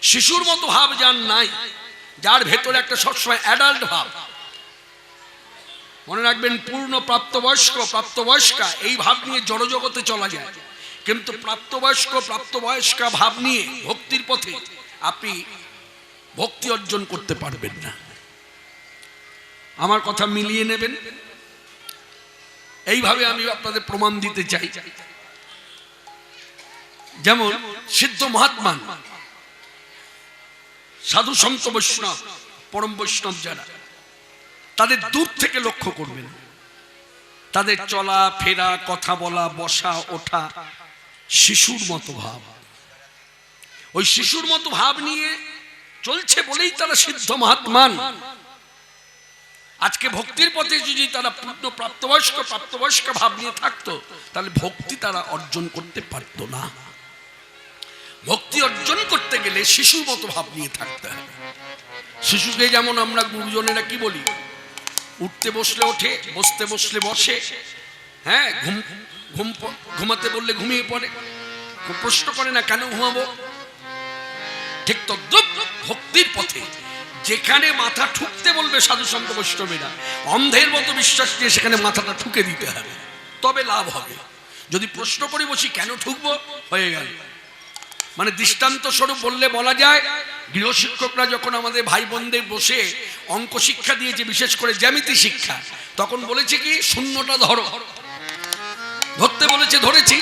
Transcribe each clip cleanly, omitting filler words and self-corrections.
শিশুর মতো ভাব যার নাই, যার ভেতরে একটা সবসময় অ্যাডাল্ট ভাব। মনে রাখবেন, পূর্ণ প্রাপ্তবয়স্ক প্রাপ্তবয়স্কা এই ভাব নিয়ে জড়জগতে চলা যায়, কিন্তু প্রাপ্তবয়স্ক প্রাপ্তবয়স্কা ভাব নিয়ে ভক্তির পথে আপনি ভক্তি অর্জন করতে পারবেন না। আমার কথা মিলিয়ে নেবেন। এইভাবে আমি আপনাদের প্রমাণ দিতে চাই। যেমন সিদ্ধ মহাত্মা, সাধু সন্ত বৈষ্ণব, পরম বৈষ্ণব যারা, তাদের দূর থেকে লক্ষ্য করবেন। তাদের চলা ফেরা, কথা বলা, বসা ওঠা শিশুর মতো ভাব। ওই শিশুর মতো ভাব নিয়ে চলছে বলেই তারা সিদ্ধ মহাত্মান। আজকে ভক্তির পথে যদি তারা পূর্ণ প্রাপ্তবয়স্ক ভাব নিয়ে থাকতো, তাহলে ভক্তি তারা অর্জন করতে পারত না। ভক্তি অর্জন করতে গেলে শিশুর মতো ভাব নিয়ে থাকতে হবে। শিশুকে যেমন আমরা গুরুজনেরা কি বলি, উঠতে বসলে ওঠে, বসতে বসলে বসে, হ্যাঁ, ঘুমাতে বললে ঘুমিয়ে পড়ে, প্রশ্ন করে না কেন ঘুমাবো। ঠিক তদ্রুপ ভক্তির পথে যেখানে মাথা ঠুকতে বলবে সাধু সন্ত বৈষ্ণবেরা, অন্ধের মতো বিশ্বাস নিয়ে সেখানে মাথাটা ঠুকে দিতে হবে, তবে লাভ হবে। যদি প্রশ্ন করে বসি কেন ঠুকবো, হয়ে গেল। মানে দৃষ্টান্ত স্বরূপ বললে বলা যায়, গৃহশিক্ষকরা যখন আমাদের ভাই বোনদের বসে অঙ্ক শিক্ষা দিয়েছে, বিশেষ করে জ্যামিতি শিক্ষা, তখন বলেছে কি শূন্যটা ধরো, ধরতে বলেছে, ধরেছি।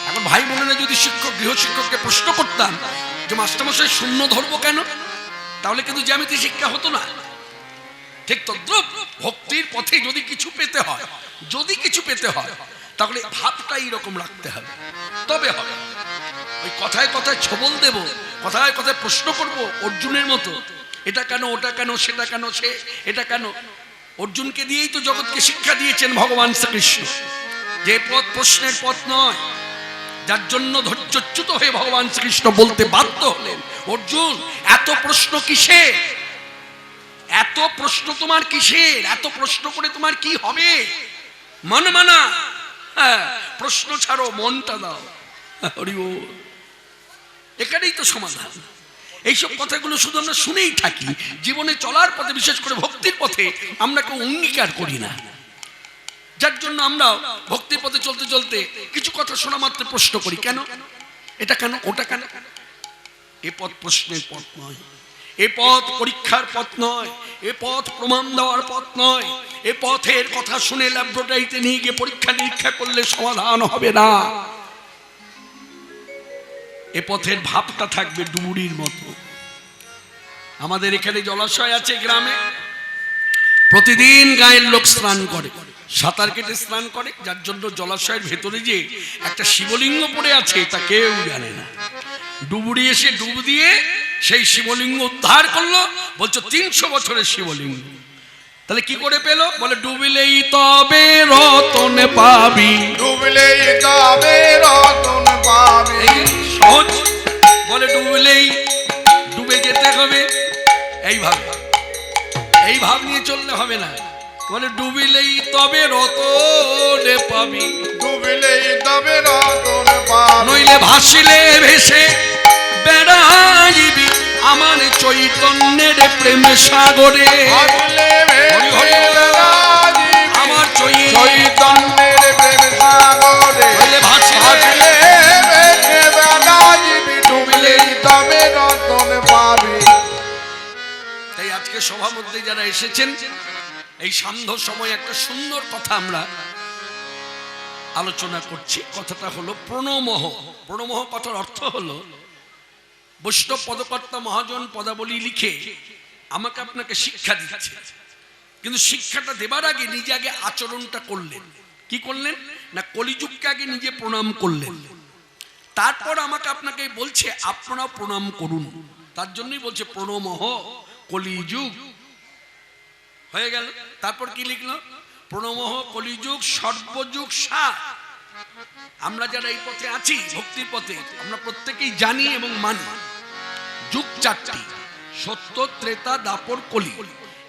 এখন ভাই বোনেরা যদি গৃহশিক্ষককে প্রশ্ন করতাম যে মাস্টারমশাই শূন্য ধরবো কেন, তাহলে কিন্তু জ্যামিতি শিক্ষা হতো না। ঠিক তদ্রুপ ভক্তির পথে যদি কিছু পেতে হয় তাহলে ভাবটা এইরকম রাখতে হবে, তবে হবে। ওই কথায় কথায় ছবল দেব, কথায় কথায় প্রশ্ন করব অর্জুনের মতো, এটা কেন, ওটা কেন, সেটা কেন, সে এটা কেন। অর্জুনকে দিয়েই তো জগৎকে শিক্ষা দিয়েছেন ভগবান শ্রীকৃষ্ণ, যে পথ প্রশ্নের পথ নয়, যার জন্য ধৈর্যচ্যুত হয়ে ভগবান শ্রীকৃষ্ণ বলতে বাধ্য হলেন, অর্জুন এত প্রশ্ন কিসের, এত প্রশ্ন তোমার কিসের, এত প্রশ্ন করে তোমার কি হবে, মন মানা, প্রশ্ন ছাড়ো, মনটা দাও। হরি বল। এখানেই তো সমাধান। এইসব কথাগুলো শুধু আমরা শুনেই থাকি, জীবনে চলার পথে, বিশেষ করে ভক্তির পথে আমরা কেউ অঙ্গীকার করি না। যার জন্য আমরা ভক্তির পথে চলতে চলতে কিছু কথা শোনা মাত্র প্রশ্ন করি, কেন, এটা কেন, ওটা কেন। এ পথ প্রশ্নের পথ নয়, এ পথ পরীক্ষার পথ নয়, এ পথ প্রমাণ দেওয়ার পথ নয়। এ পথের কথা শুনে ল্যাবরেটরিতে নিয়ে গিয়ে পরীক্ষা নিরীক্ষা করলে সমাধান হবে না। এ পথের ভাবটা থাকবে ডুবুরির মতো। আমাদের এখানে জলাশয় আছে গ্রামে, প্রতিদিন গায়ের লোক স্নান করে, সাঁতার কেটে স্নান করে, যার জন্য জলাশয়ের ভেতরে যে একটা শিবলিঙ্গ পড়ে আছে তা কেউ জানে না। ডুবুরি এসে ডুব দিয়ে সেই শিবলিঙ্গ উদ্ধার করলো, বলছো 300 বছরের শিবলিঙ্গ। তাহলে কি করে পেল, বলে ডুবিলেই তবে রতন পাবি, ডুবলেই তবে রতন পাবি। সহজ, বলে ডুবলেই, ডুবে যেতে হবে, এইভাবে, এই ভাব নিয়ে চললে হবে না। বলে ডুবিলেই তবে রতন পাবি, ডুবলেই তবে রতন পাবি, নইলে ভাসিলে ভেসে বেড়াইবি আমার চৈতন্যের প্রেম সাগরে। আমার চৈতন্যের প্রেম সাগরে, ভাসিলে ভেসে বেড়াইবি, ডুবলেই তবে রতন পাবি। তাই আজকে সভার মধ্যে যারা এসেছেন, এই সান্ধ্য সময় একটা সুন্দর কথা আমরা আলোচনা করছি। কথাটা হলো প্রণমহ। প্রণমহ কথার অর্থ হলো, বৈষ্ণব পদকর্তা মহাজন পদাবলী লিখে আমাকে আপনাকে শিক্ষা দিচ্ছে, কিন্তু শিক্ষাটা দেবার আগে নিজে আগে আচরণটা করলেন। কি করলেন না, কলিযুগকে আগে নিজে প্রণাম করলেন, তারপর আমাকে আপনাকে বলছে আপনারাও প্রণাম করুন। তার জন্যই বলছে প্রণমহ কলিযুগ। হয়ে গেল। তারপর কি লিখলো, প্রণমহ কলিযুগ সর্বযুগ সার। আমরা যারা এই পথে আছি, ভক্তির পথে, আমরা প্রত্যেকেই জানি এবং মানি যুগ 4টি, সত্য, ত্রেতা, দাপর, কলি।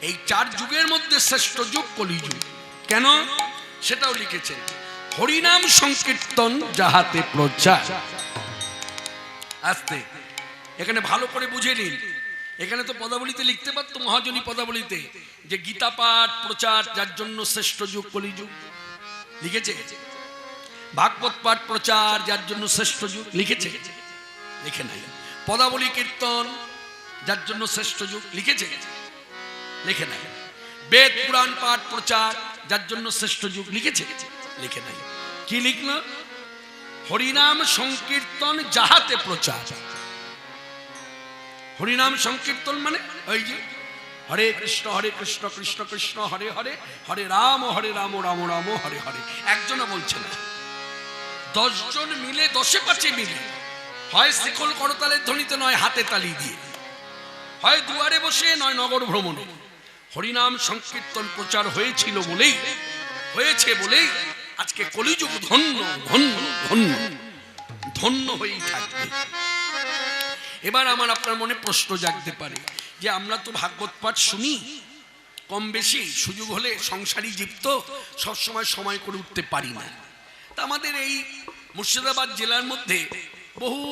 এই 4 যুগের মধ্যে শ্রেষ্ঠ যুগ কলিযুগ। কেন, সেটাও লিখেছেন, হরিনাম সংকীর্তন যাহাতে প্রচার। আস্তে এখানে ভালো করে বুঝে নিন। এখানে তো পদাবলিতে লিখতে পারতো, মহাজনী পদাবলিতে, যে গীতা পাঠ প্রচার যার জন্য শ্রেষ্ঠ যুগ কলিযুগ, লিখেছে। ভাগবত পাঠ প্রচার যার জন্য শ্রেষ্ঠ যুগ, লিখেছে? লিখে নাই। পদাবলী কীর্তন যার জন্য শ্রেষ্ঠ যুগ, লিখেছে? লিখে নাই। বেদ পুরাণ পাঠ প্রচার যার জন্য শ্রেষ্ঠ যুগ, লিখেছে? লিখে নাই। কি লিখল? হরিনাম সংকীর্তন যাহাতে প্রচার। হরিনাম সংকীর্তন মানে ওই যে হরে কৃষ্ণ কৃষ্ণ কৃষ্ণ হরে হরে, হরে রাম রাম রাম হরে হরে। একজনও বলছে না, 10 জন মিলে 10 পাঁচে মিলে, হয় শিকল করতালের ধ্বনিতে, নয় হাতে তালি দিয়ে, হয় দুয়ারে বসে, নয় নগর ভ্রমণে, হরিনাম সংকীর্তন প্রচার হয়েছিল বলেই, হয়েছে বলেই আজকে কলিযুগ ধন্য ধন্য ধন্য ধন্য হয়েই থাকবে। এবার আমার আপনার মনে প্রশ্ন জাগতে পারে যে আমরা তো ভাগবত পাঠ শুনি কম বেশি, সুযোগ হলে, সংসারী জীব তো সবসময় সময় করে উঠতে পারি না। তা আমাদের এই মুর্শিদাবাদ জেলার মধ্যে বহু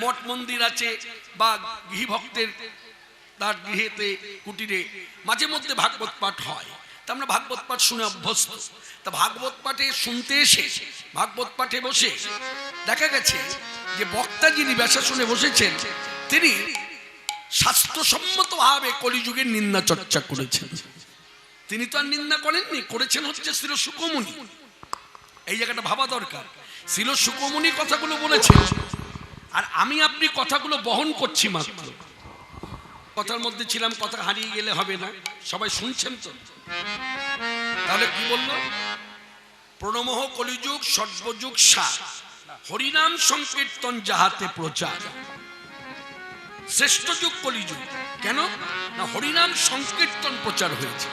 মঠ মন্দির আছে, বা গৃহভক্তের তার গৃহেতে কুটিরে মাঝে মধ্যে ভাগবত পাঠ হয়। তা আমরা ভাগবত পাঠ শুনে অভ্যস্ত। তা ভাগবত পাঠে শুনতে এসে, ভাগবত পাঠে বসে দেখা গেছে যে বক্তা যিনি ব্যাসা শুনে বসেছেন, তিনি শাস্ত্রসম্মতভাবে কলিযুগের নিন্দা চর্চা করেছেন। তিনি তো আর নিন্দা করেননি, করেছেন হচ্ছে শ্রী শুকমুনি। এই জায়গাটা ভাবা দরকার। শ্রী শুকমুনি কথাগুলো বলেছেন, আর আমি আপনি কথাগুলো বহন করছি মাত্র। কথার মধ্যে ছিলাম, কথা হারিয়ে গেলে হবে না। সবাই শুনছেন তো? তাহলে কি বলল? প্রণমহ কলিযুগ সর্বযুগ সার, হরিনাম সংকীর্তন যাহাতে প্রচার। শ্রেষ্ঠ যুগ কলিযুগ। কেন না? হরিনাম সংকীর্তন প্রচার হয়েছে।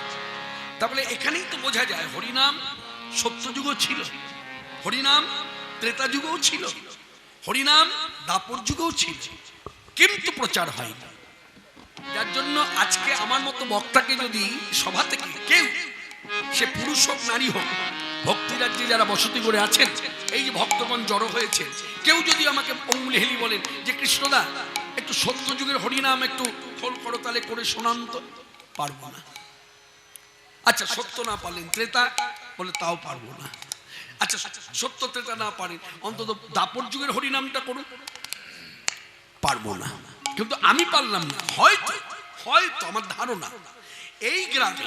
তাহলে এখানেই তো বোঝা যায় হরিনাম সত্যযুগও ছিল, হরিনাম ত্রেতা যুগেও ছিল, হরিনাম দাপর যুগেও ছিল, কিন্তু প্রচার হয়নি। যার জন্য আজকে আমার মতো বক্তাকে যদি সভা থেকে কেউ, সে পুরুষ হোক নারী হোক, ভক্তি রাজ্যে যারা বসতি করে আছেন, এই যে ভক্তগণ জড়ো হয়েছে, কেউ যদি আমাকে অঙ্গুলি হেলি বলেন যে কৃষ্ণদা একটু সত্য যুগের হরিনাম একটু খোল করতালে করে শোনান তো, পারবো না। আচ্ছা সত্য না পারলেন, ত্রেতা বলে তাও পারবো না। আচ্ছা সত্য ত্রেতা না পারেন, অন্তত দাপর যুগের হরিনামটা করুন, পারবো না। কিন্তু আমি পারলাম না। হয়তো হয়তো আমার ধারণা এই গ্রামে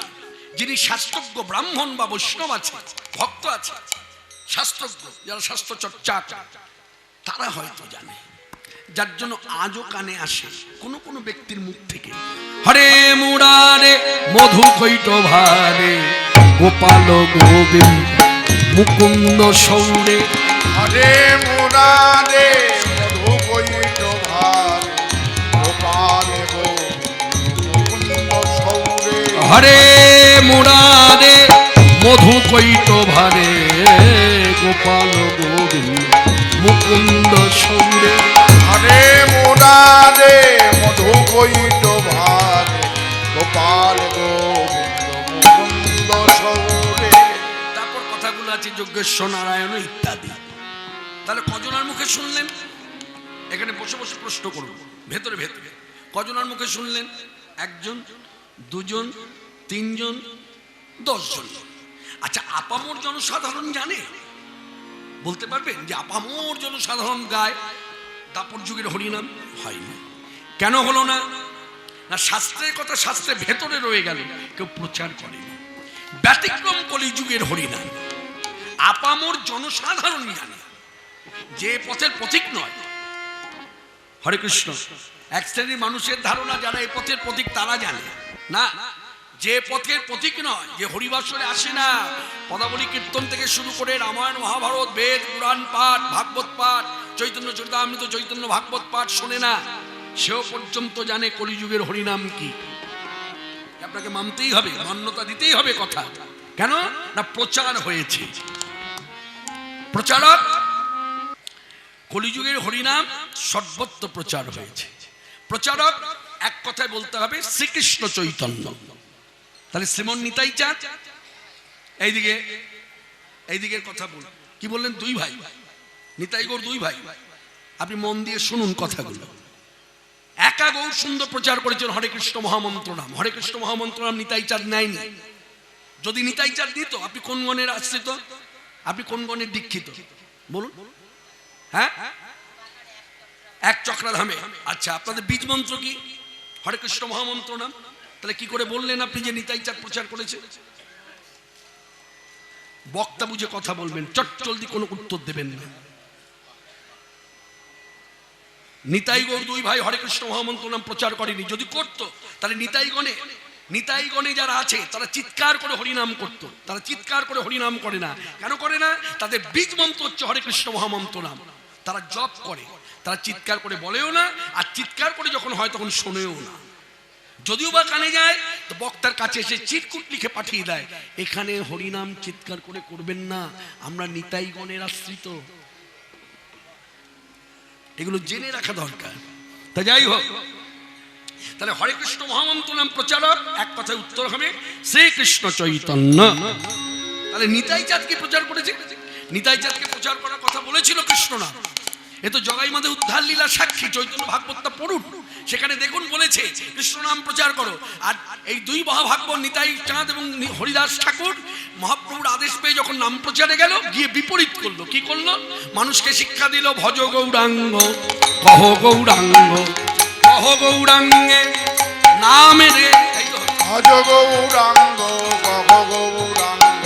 যিনি শাস্ত্রজ্ঞ ব্রাহ্মণ বা বৈষ্ণব আছে, ভক্ত আছে, শাস্ত্রজ্ঞ যারা শাস্ত্র চর্চা, তারা হয়তো জানে। যার জন্য আজও কানে আসে কোনো কোনো ব্যক্তির মুখ থেকে, হরে মুরারে মধু কৈট ভারে গোপাল গোবিন্দ মুকুন্দ সৌরে। হরে মুরারে মধু কৈট ভারে গোপাল গোবিন্দ মুকুন্দ সৌরে। হরে মুরারে মধু কৈট ভারে গোপাল গোবিন্দ মুকুন্দ সৌরে। হরে মুরারে মধু কৈট ভারে গোপাল গোবিন্দ মুকুন্দ সৌরে। তারপর কথাগুলো আছে যজ্ঞেশ্বর নারায়ণ ইত্যাদি। তাহলে কজনের মুখে শুনলেন? এখানে বসে বসে প্রশ্ন করুন, ভেতরে ভেতরে কজনের মুখে শুনলেন? 1 জন, 2 জন, 3 জন, 10 জন। আচ্ছা আপামর জনসাধারণ জানে? বলতে পারবেন যে আপামর জনসাধারণ গায় দাপর যুগের হরিনাম? হয়নি। কেন হলো না? না শাস্ত্রের কথা শাস্ত্রের ভেতরে রয়ে গেল, কেউ প্রচার করেনি। ব্যতিক্রম কলিযুগের হরিনাম আপামর জনসাধারণ জানে, যে পথের পথিক নয়। হরে কৃষ্ণ। এক শ্রেণীর মানুষের ধারণা যারা এই পথের পথিক তারা জানে না, যে পথের পথিক নয়, যে হরিবাসরে আসে না, পদাবলী কীর্তন থেকে শুরু করে রামায়ণ মহাভারত বেদ পুরাণ পাঠ ভাগবত পাঠ চৈতন্য চরিতামৃত চৈতন্য ভাগবত পাঠ শোনে না, সেও পর্যন্ত জানে কলিযুগের হরিনাম কি। আপনাকে মানতেই হবে, মান্যতা দিতেই হবে কথা। কেন না? প্রচার হয়েছে। প্রচারক কলিযুগের হরিনাম সর্বত্র প্রচার হয়েছে। প্রচারক এক কথায় বলতে হবে শ্রীকৃষ্ণ চৈতন্য। তাহলে শ্রীমন নিতাই চাঁদ এইদিকে, এইদিকের কথা বল, কি বললেন? 2 ভাই, নিতাই গৌর 2 ভাই। আপনি মন দিয়ে শুনুন কথাগুলো। একা গৌর সুন্দর প্রচার করেছেন হরে কৃষ্ণ মহামন্ত্র নাম। হরে কৃষ্ণ মহামন্ত্র নাম নিতাই চাঁদ নেয়নি। যদি নিতাই চাঁদ নিত, আপনি কোন গণের আশ্রিত, আপনি কোন গণের দীক্ষিত বলুন? হ্যাঁ, এক চক্রাধামে। আচ্ছা, আপনাদের বীজ মন্ত্র কি? হরে কৃষ্ণ মহামন্ত্র নাম। তাহলে কি করে বললেন আপনি যে নিতাই চাঁদ প্রচার করেছে? বক্তা বুঝে কথা বলবেন, চটজলদি কোনো উত্তর দেবেন না। নিতাই গৌর দুই ভাই হরে কৃষ্ণ মহামন্ত্র নাম প্রচার করেনি। যদি করত তাহলে নিতাইগণে যারা আছে তারা চিৎকার করে হরিনাম করত। তারা চিৎকার করে হরিনাম করে না। কেন করে না? তাদের বীজ মন্ত্র হচ্ছে হরে কৃষ্ণ মহামন্ত্র নাম। তারা জপ করে, তারা চিৎকার করে বলেও না, আর চিৎকার করে যখন হয় তখন শোনেও না। যদিও বা কানে যায় তো বক্তার কাছে এসে চিরকুট লিখে পাঠিয়ে দেয়, এখানে হরিনাম চিৎকার করে করবেন না, আমরা নিতাইগণের আশ্রিত। এগুলো জেনে রাখা দরকার। তা যাই হোক, তাহলে হরে কৃষ্ণ মহামন্ত্র নাম প্রচারক, এক কথায় উত্তর হবে শ্রীকৃষ্ণ চৈতন্য। তাহলে নিতাই চাঁদকে প্রচার করেছে। নিতাই চাঁদকে প্রচার করার কথা বলেছিল কৃষ্ণ নাম। এ তো জগাই মাধে উদ্ধার লীলা সাক্ষী। চৈতন্য ভাগবতটা পড়ুন, সেখানে দেখুন বলেছে কৃষ্ণ নাম প্রচার করো। আর এই দুই মহাভাগবত নিতাই চাঁদ এবং হরিদাস ঠাকুর মহাপ্রভুর আদেশ পেয়ে যখন নাম প্রচারে গেল, গিয়ে বিপরীত করলো। কি করলো? মানুষকে শিক্ষা দিল, ভজ গৌরাঙ্গ কহ গৌরাঙ্গ কহ গৌরাঙ্গে নামে রে। ভজ গৌরাঙ্গ কহ গৌরাঙ্গ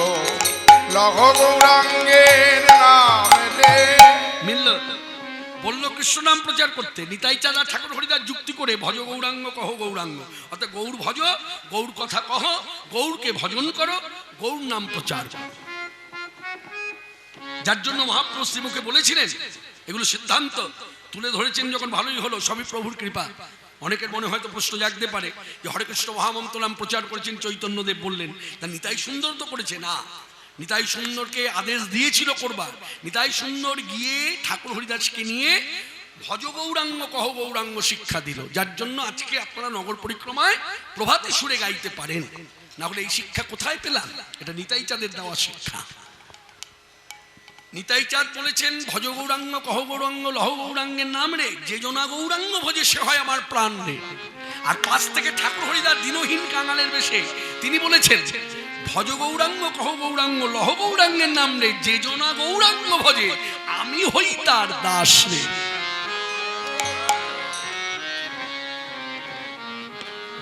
লহ গৌরাঙ্গের নামে রে। মিলল? বললো কৃষ্ণ নাম প্রচার করতে। নিতাই চাঁদ আর ঠাকুর হরিদাস যুক্তি করে ভজ গৌরাঙ্গ কহ গৌরাঙ্গ, অর্থাৎ গৌর ভজ, গৌর কথা কহ, গৌরকে ভজন করো, গৌর নাম প্রচার করো। যার জন্য মহাপ্রভু শ্রীমুখে বলেছিলেন, এগুলো সিদ্ধান্ত তুলে ধরেছেন যখন ভালোই হলো, সবই প্রভুর কৃপা। অনেকের মনে হয়তো প্রশ্ন জাগতে পারে যে হরে কৃষ্ণ মহামন্ত্র নাম প্রচার করেছেন চৈতন্যদেব, বললেন তা নিতাই সুন্দর তো করেছে না। নিতাই সুন্দরকে আদেশ দিয়েছিল করবার। নিতাই সুন্দর গিয়ে ঠাকুর হরিদাসকে নিয়ে ভজ গৌরাঙ্গ কহ গৌরাঙ্গ শিক্ষা দিল। যার জন্য আজকে আপনারা নগর পরিক্রমায় প্রভাতে সুরে গাইতে পারেন। না হলে এই শিক্ষা কোথায় পেলাম? এটা নিতাই চাঁদের দেওয়া শিক্ষা। নিতাই চাঁদ বলেছেন ভজ গৌরাঙ্গ কহ গৌরাঙ্গ লহ গৌরাঙ্গের নাম রে, যে জনা গৌরাঙ্গ ভজে সে হয় আমার প্রাণ রে। আর পাশ থেকে ঠাকুর হরিদাস দিনহীন কাঙালের বেশে তিনি বলেছেন ভজ গৌরাঙ্গ কহ গৌরাঙ্গ লহ গৌরাঙ্গের নাম রে, যে জনা গৌরাঙ্গ ভজে আমি হই তার দাস রে।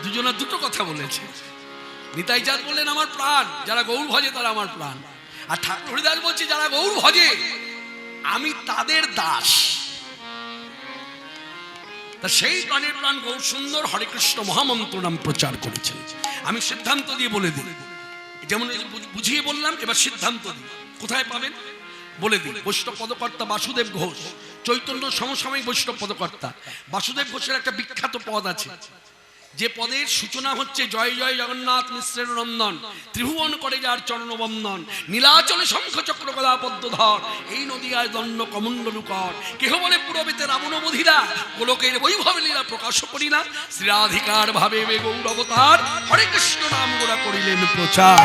দুজনা দুটো কথা বলেছে। নিতাই চাঁদ বললেন আমার প্রাণ, যারা গৌর ভজে তারা আমার প্রাণ। আর ঠাকুর হরিদাস বলছে যারা গৌর ভজে আমি তাদের দাস। তা সেই প্রাণের প্রাণ গৌর সুন্দর হরে কৃষ্ণ মহামন্ত্র নাম প্রচার করেছেন। আমি সিদ্ধান্ত দিয়ে বলে দিই, যেমন বুঝিয়ে বললাম, এবার সিদ্ধান্ত দিই। কোথায় পাবেন বলে দিই। বৈষ্ণব পদকর্তা বাসুদেব ঘোষ, চৈতন্য সমসাময়িক বৈষ্ণব পদকর্তা বাসুদেব ঘোষের একটা বিখ্যাত পদ আছে, যে পদের সূচনা হচ্ছে জয় জয় জগন্নাথ মিশ্রের নন্দন, ত্রিভুবন করে যার চরণবন্দন, নীলাচলে শঙ্খ চক্র গদা পদ্মধর, এই নদীয়ায় দণ্ড কমণ্ডলুকর, কেহ বলে পুরবেতে রাবণ বধিরা, গোলকের বৈভবে লীলা প্রকাশ করিলা, শ্রীরাধিকার ভাবে গৌর অবতার, হরে কৃষ্ণ নাম গোরা করিলেন প্রচার।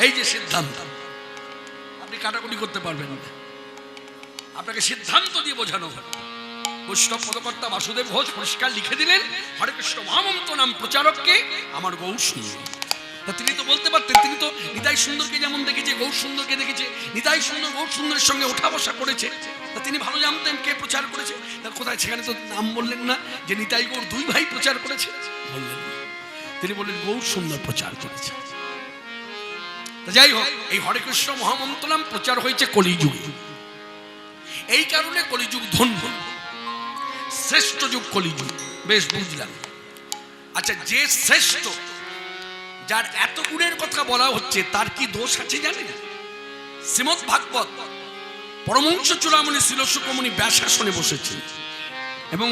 এই যে সিদ্ধান্ত, আপনি কাটাকুটি করতে পারবেন না, আপনাকে সিদ্ধান্ত দিয়ে বোঝানো হবে। বৈষ্ণব পদকর্তা বাসুদেব ঘোষ পরিষ্কার লিখে দিলেন হরে কৃষ্ণ মহামন্ত্র নাম প্রচারককে আমার গৌর সুন্দর। তা তিনি তো বলতে পারতেন, তিনি তো নিতাই সুন্দরকে যেমন দেখেছে গৌর সুন্দরকে দেখেছে, নিতাই সুন্দর গৌর সুন্দরের সঙ্গে ওঠা বসা করেছে, তা তিনি ভালো জানতেন কে প্রচার করেছে। তার কোথায় সেখানে তো নাম বললেন না যে নিতাই গৌর দুই ভাই প্রচার করেছে, বললেন না। তিনি বললেন গৌর সুন্দর প্রচার করেছে। তা যাই হোক, এই হরে কৃষ্ণ মহামন্ত্র নাম প্রচার হয়েছে কলিযুগে। এই কারণে কলিযুগ ধন্য, শ্রেষ্ঠ যুগ কলিযুগ। বেশ বুঝলাম। আচ্ছা, যে শ্রেষ্ঠ, যার এত গুণের কথা বলা হচ্ছে, তার কি দোষ আছে জানেন? শ্রীমদ্ ভাগবত পরমহংস চূড়ামণি শিলশুকমণি ব্যাসাসনে বসেছে, এবং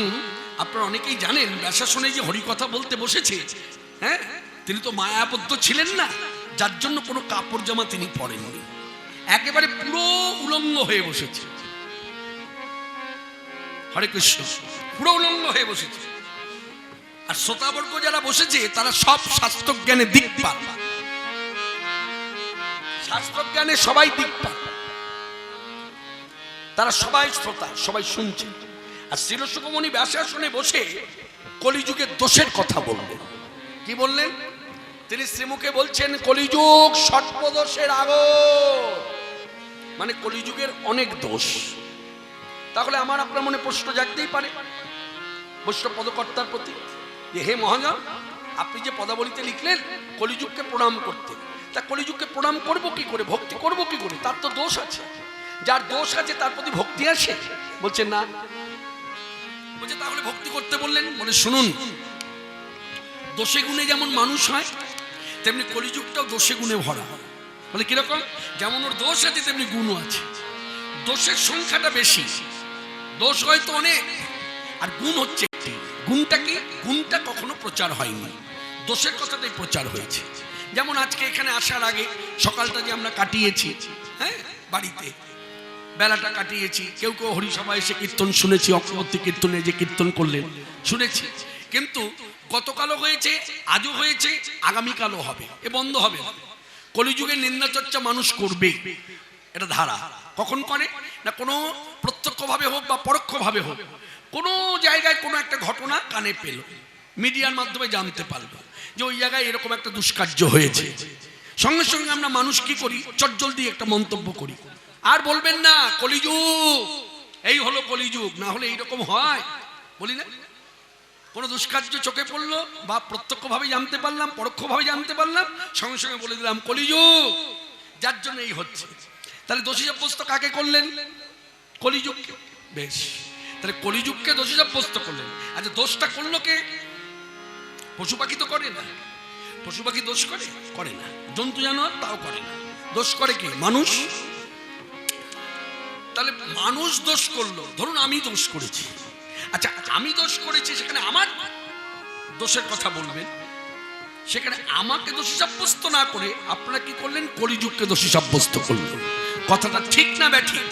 আপনারা অনেকেই জানেন ব্যাসাসনে যে হরিকথা বলতে বসেছে, হ্যাঁ, তিনি তো মায়াবদ্ধ ছিলেন না, যার জন্য কোনো কাপড় জামা তিনি পরেননি, একেবারে পুরো উলঙ্গ হয়ে বসেছে। হরে কৃষ্ণ, পুরো উলঙ্গ হয়ে বসেছে। আর শ্রোতাবর্গ যারা বসেছে তারা সব শাস্ত্রজ্ঞানে দিকপাল, শাস্ত্রজ্ঞানে সবাই দিকপাল, তারা সবাই শ্রোতা, সবাই শুনছে। আর শ্রীল সুখমণি ব্যাসাসনে বসে কলিযুগের দোষের কথা বললেন। কি বললেন? তিনি শ্রীমুখে বলছেন কলিযুগ সর্বদোষের আগর, মানে কলিযুগের অনেক দোষ। তাহলে আমার আপনার মনে প্রশ্ন জাগতেই পারে বৈষ্ণব পদকর্তার প্রতি, যে হে মহাজন, আপনি যে পদাবলিতে লিখলেন কলিযুগকে প্রণাম করতে, তা কলিযুগকে প্রণাম করব কি করে, ভক্তি করব কি করে? তার তো দোষ আছে, যার দোষ আছে তার প্রতি ভক্তি আসে? বলছেন না। বলছে তাহলে ভক্তি করতে বললেন? বলে শুনুন, দোষে গুণে যেমন মানুষ হয় তেমনি কলিযুগটাও দোষে গুণে ভরা। বলে কিরকম? যেমন ওর দোষ আছে তেমনি গুণও আছে। দোষের সংখ্যাটা বেশি, দোষ হয়তো অনেক, আর গুণ হচ্ছে একটি। গুণটা কি? গুণটা কখনো প্রচার হয়নি, দোষের কথাটাই প্রচার হয়েছে। যেমন আজকে এখানে আসার আগে সকালটা যে আমরা কাটিয়েছি, হ্যাঁ, বাড়িতে বেলাটা কাটিয়েছি, কেউ কেউ হরিসভায় এসে কীর্তন শুনেছি, অক্ষবর্তী কীর্তনে যে কীর্তন করলেন শুনেছি, কিন্তু গতকালও হয়েছে, আজও হয়েছে, আগামীকালও হবে, এ বন্ধ হবে না। কলিযুগে নিন্দা চর্চা মানুষ করবে, এটা ধারা। কখন করে না, কোনো প্রত্যক্ষভাবে হোক বা পরোক্ষভাবে হোক, কোনো জায়গায় কোনো একটা ঘটনা কানে পেল, মিডিয়ার মাধ্যমে জানতে পারলো যে ওই জায়গায় এরকম একটা দুষ্কার্য হয়েছে, সঙ্গে সঙ্গে আমরা মানুষ কি করি, চটজল দিয়ে একটা মন্তব্য করি। আর বলবেন না কলিযুগ, এই হলো কলিযুগ, না হলে এইরকম হয়, বলি না? কোনো দুষ্কার্য চোখে পড়লো বা প্রত্যক্ষভাবে জানতে পারলাম, পরোক্ষভাবে জানতে পারলাম, সঙ্গে সঙ্গে বলে দিলাম কলিযুগ, যার জন্য এই হচ্ছে। তাহলে দোষী সাব্যস্ত কাকে করলেন? কলিযুগকে। বেশ, তাহলে কলিযুগকে দোষী সাব্যস্ত করলেন। আচ্ছা, দোষটা করলো কে? পশু পাখি তো করে না। পশু পাখি দোষ করে? করে না। জন্তু জানোয়ার তাও করে না। দোষ করে কে? মানুষ। তাহলে মানুষ দোষ করলো, ধরুন আমি দোষ করেছি। আচ্ছা, আমি দোষ করেছি, সেখানে আমার দোষের কথা বলবেন, সেখানে আমাকে দোষী সাব্যস্ত না করে আপনারা কি করলেন? কলিযুগকে দোষী সাব্যস্ত করলেন। কথাটা ঠিক না ব্যাঠিক?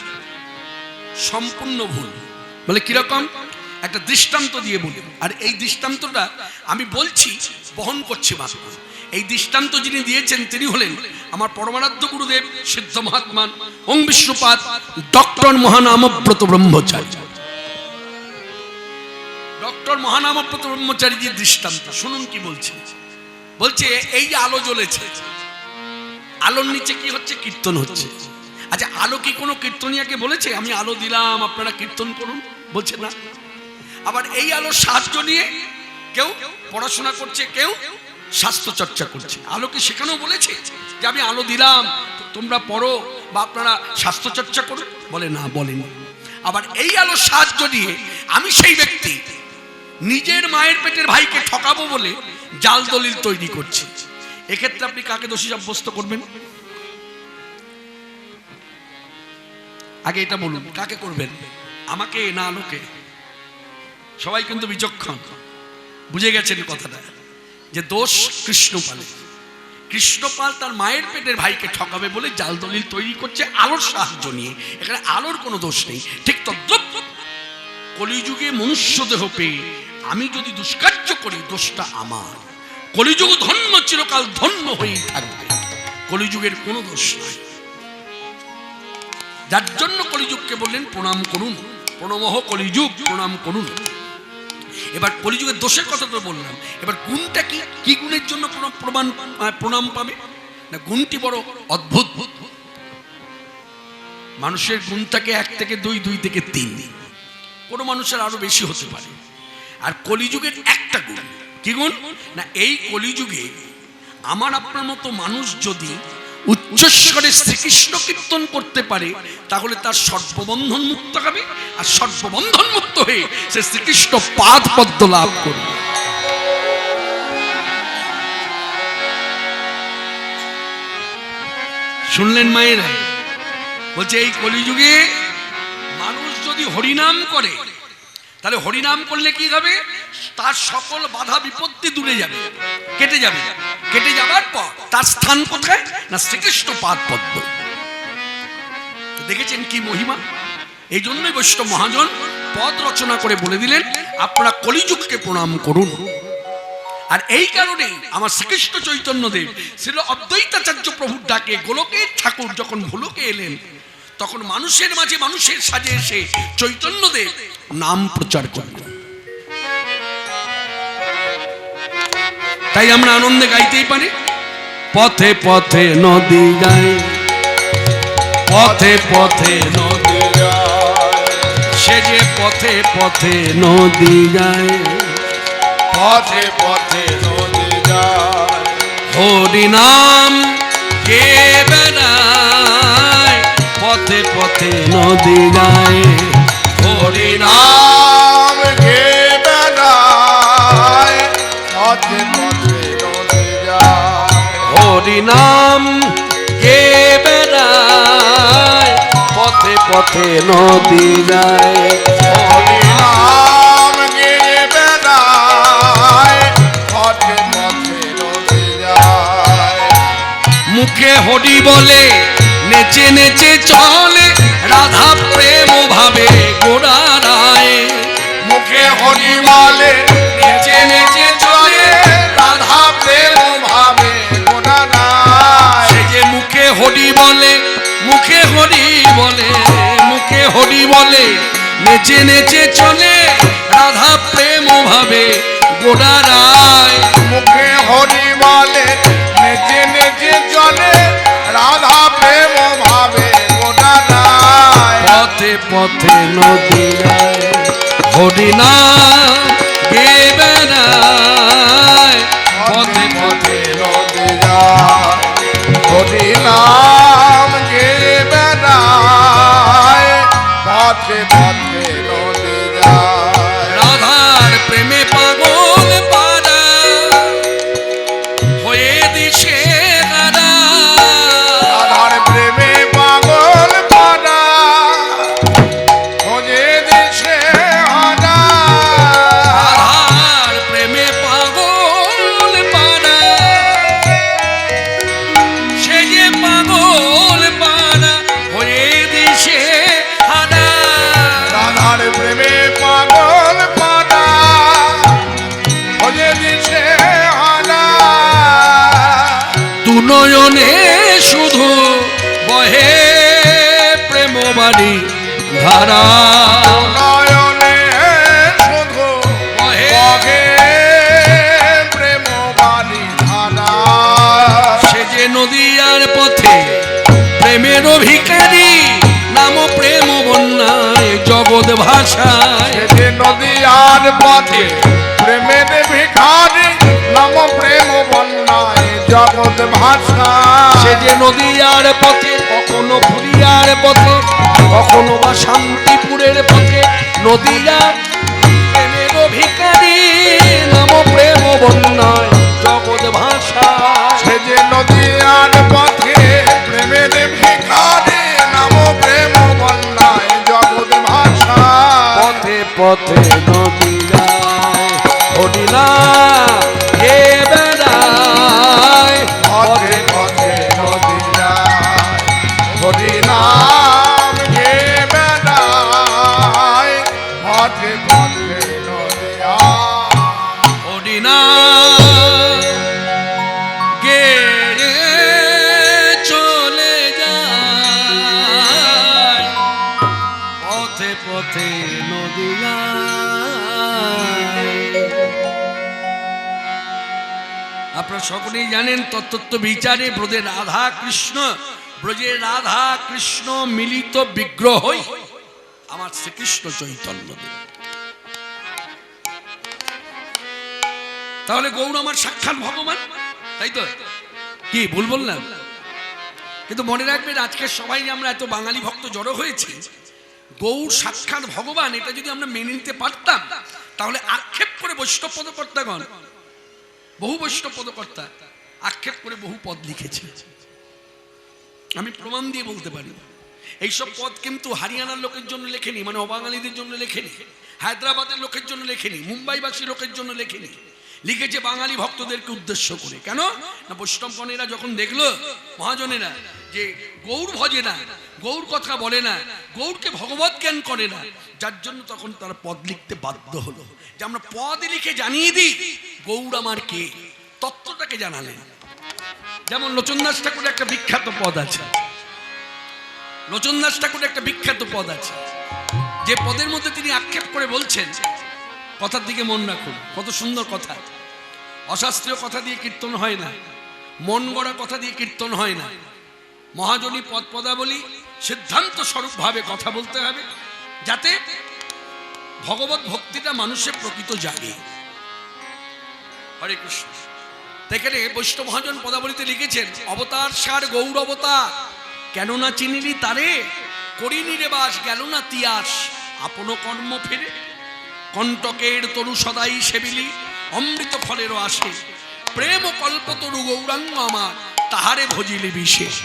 সম্পূর্ণ ভুল। বলে কিরকম? একটা দৃষ্টান্ত দিয়ে বলি, আর এই দৃষ্টান্তটা আমি বলছি, বহন করছি মাত্র। এই দৃষ্টান্ত যিনি দিয়েছেন তিনি হলেন আমার পরমারাধ্য গুরুদেব সিদ্ধ মহাত্মান ওং বিষ্ণুপাদ ডক্টর মহানামব্রত ব্রহ্মচারী। ডক্টর মহানামব্রত ব্রহ্মচারীজির দৃষ্টান্ত শুনুন কি বলছে। বলছে এই যে আলো জ্বলেছে, আলোর নিচে কি হচ্ছে? কীর্তন হচ্ছে। আচ্ছা, আলো কি কোনো কীর্তনিয়াকে বলেছে আমি আলো দিলাম আপনারা কীর্তন করুন? বলছে না। আবার এই আলোর সাহায্য নিয়ে কেউ পড়াশোনা করছে, কেউ স্বাস্থ্য চর্চা করছে। আলো কি সেখানেও বলেছে যে আমি আলো দিলাম তোমরা পড়ো বা আপনারা স্বাস্থ্য চর্চা করুন? বলে না, বলেনি। আবার এই আলোর সাহায্য নিয়ে আমি সেই ব্যক্তি নিজের মায়ের পেটের ভাইকে ঠকাবো বলে জাল দলিল তৈরি করছি। এক্ষেত্রে আপনি কাকে দোষী সাব্যস্ত করবেন? আগে এটা বলুন, কাকে করবেন? আমাকে না আলোকে? সবাই কিন্তু বিচক্ষণ, বুঝে গেছেন কথাটা, যে দোষ কৃষ্ণপাল। কৃষ্ণপাল তার মায়ের পেটের ভাইকে ঠকাবে বলে জাল দলিল তৈরি করছে আলোর সাহায্য নিয়ে। এখানে আলোর কোনো দোষ নেই। ঠিক তদ্রুপ কলিযুগে মনুষ্য দেহ পেয়ে আমি যদি দুষ্কার্য করি, দোষটা আমার। কলিযুগ ধন্য, চিরকাল ধন্য হয়েই থাকবে, কলিযুগের কোনো দোষ নাই। যার জন্য কলিযুগকে বললেন প্রণাম করুন, প্রণমঃ কলিযুগ, প্রণাম করুন। এবার কলিযুগের দোষের কথা তো বললাম, এবার গুণটা কি? কি গুণের জন্য প্রণাম পাবে না? গুণটি বড় অদ্ভুত। মানুষের গুণ থাকে 1 থেকে 2, 2 থেকে 3, কোনো মানুষের আরো বেশি হতে পারে। আর কলিযুগের একটা গুণ, কি গুণ না? এই কলিযুগে আমার আপনার মতো মানুষ যদি উচ্চস্বরে শ্রীকৃষ্ণ কীর্তন করতে পারে, তাহলে তার সর্ববন্ধন মুক্ত হবে, আর সর্ববন্ধন মুক্ত হয়ে সে শ্রীকৃষ্ণ পাদ পদ্ম লাভ করবে। শুনলেন মায়েরা? বলছে এই কলিযুগে মানুষ যদি হরিনাম করে, তাহলে হরিনাম করলে কি হবে? তার সকল বাধা বিপত্তি দূরে যাবে, কেটে যাবে। কেটে যাবার পর তার স্থান কোথায় না? শ্রীকৃষ্ণ পাদ পদ্ম। দেখেছেন কি মহিমা? এই জন্যই বৈষ্ণব মহাজন পদ রচনা করে বলে দিলেন আপনারা কলিযুগকে প্রণাম করুন। আর এই কারণেই আমার শ্রীকৃষ্ণ চৈতন্যদেব শ্রীল অদ্বৈতাচার্য প্রভুর ডাকে গোলকের ঠাকুর যখন ভুলোকে এলেন, তখন মানুষের মাঝে মানুষের সাজে এসে চৈতন্যদেব নাম প্রচার করলেন। তাই আমরা আনন্দে গাইতেই পারি, পথে পথে নদী যায়, পথে পথে নদী যায়, সে যে পথে পথে নদী যায়, পথে পথে নদী যায়, হরি নাম কে বেড়ায়, পথে পথে নদী যায়, হরি নাম নাম গে বেড়ায়, পথে পথে নদী যায়, হরি নাম কে বেড়ায়, পথে পথে নদী যায়, হরি নাম গে বেড়ায়, পথে পথে নদী যায়, মুখে হরি বলে নেচে নেচে চলে, রাধা প্রেম ভাবে গোড়ারায়, মুখে হরি বলে নেচে নেচে চলে, রাধা প্রেম ভাবে গোটা নাই, সে যে মুখে হরি বলে, মুখে হরি বলে, মুখে হরি বলে নেচে নেচে চলে, রাধা প্রেম ভাবে গোড়ারায়, মুখে হরি বলে নেচে নেচে চলে, রাধা প্রেম ভাবে গোটা নাই, পথে পথে নদী যায়, হরি নাম গে বেড়ায়, পথে পথে নদী যায়, হরি নাম গে বেড়ায়, পথে পথে নদী যায়, রাধার প্রেমে পাগল পারা হয়ে দিশে হারা, রাধার প্রেমে পাগল পানা খোঁজে দেশে হানা, রাধার প্রেমে পাগল পারা, সে যে পাগল পারা হয়ে দিশে হারা, রাধার প্রেমে পাগল পানা খোঁজে দেশে হানা, দু নয়নে শুধু বহে প্রেমবাণী ধারা, নয়নে শুধু বহে বহে প্রেম বাণী ধারা, সে যে নদীয়ার পথে প্রেমের ভিখারি, নাম প্রেম বন্যায় জগৎ ভাষায়, সে যে নদীয়ার পথে প্রেমের ভিখারি, নাম প্রেম বন্যায় জগৎ ভাষা, সে যে নদীয়ার পথে, কখনো পুরিয়ার পথে, কখনো বা শান্তিপুরের পথে, নদীয়ার প্রেমের ভিখারি, নাম প্রেম বন্যায় জগৎ ভাষায়, সে যে নদীয়ার পথে প্রেমের ভিখারি, নাম প্রেম বন্যায় জগৎ ভাষা, পথে পথে নদী যায়, হরি নাম গে বেড়ায়, পথে পথে নদী যায়, হরি নাম গে বেড়ায়, পথে পথে নদী যায়, হরি নাম গে চলে যায়, পথে পথে নদী যায়। আপনারা সকলেই জানেন তত্ত্ব বিচারে ব্রজের রাধা কৃষ্ণ, ব্রজের রাধা কৃষ্ণ মিলিত বিগ্রহই আমার শ্রীকৃষ্ণ চৈতন্যদেব। তাহলে গৌর আমার সাক্ষাৎ ভগবান, তাই তো? কি ভুল বললাম? কিন্তু মনে রাখবেন, আজকে সবাই আমরা এত বাঙালি ভক্ত জড়ো হয়েছে, গৌর সাক্ষাৎ ভগবান এটা যদি আমরা মেনে নিতে পারতাম, তাহলে আক্ষেপ করে বৈষ্ণব পদকর্তাগণ, বহু বৈষ্ণব পদকর্তা আক্ষেপ করে বহু পদ লিখেছে। আমি প্রমাণ দিয়ে বলতে পারি, এইসব পদ কিন্তু হরিয়ানার লোকের জন্য লেখেনি, মানে অবাঙালিদের জন্য লেখেনি, হায়দ্রাবাদের লোকের জন্য লেখেনি, মুম্বাইবাসী লোকের জন্য লেখেনি, লিখেছে বাঙালি ভক্তদেরকে উদ্দেশ্য করে। কেন না, বৈষ্ণবগণেরা যখন দেখলো মহাজনেরা যে গৌর ভজে না, গৌর কথা বলে না, গৌরকে ভগবত জ্ঞান করে না, যার জন্য তখন তারা পদ লিখতে বাধ্য হলো, যে আমরা পদ লিখে জানিয়ে দিই গৌর আমার কে, তত্ত্বটাকে জানালেন। যেমন লোচন দাস ঠাকুরের একটা বিখ্যাত পদ আছে, লোচন দাস ঠাকুরের একটা বিখ্যাত পদ আছে, যে পদের মধ্যে তিনি আক্ষেপ করে বলছেন, কথার দিকে মন রাখুন, কত সুন্দর কথা। অশাস্ত্রীয় কথা দিয়ে কীর্তন হয় না, মন গড়া কথা দিয়ে কীর্তন হয় না। মহাজনী পদ পদাবলী সিদ্ধান্ত স্বরূপ ভাবে কথা বলতে হবে, যাতে ভগবত ভক্তিটা মানুষের প্রকৃত জাগে। হরে কৃষ্ণ। এখানে বৈষ্ণব মহাজন পদাবলীতে লিখেছেন, অবতার সার গৌর অবতার, কেন না চিনিলি তারে, করিনি রে বাস গেল না তিয়াস, আপন কর্ম ফেরে, কণ্টকের তরু সদাই সেবিলি, অমৃত ফলেরও আসে, প্রেম কল্পতরু গৌরাঙ্গ আমার, তাহারে ভজিলি বিশেষ,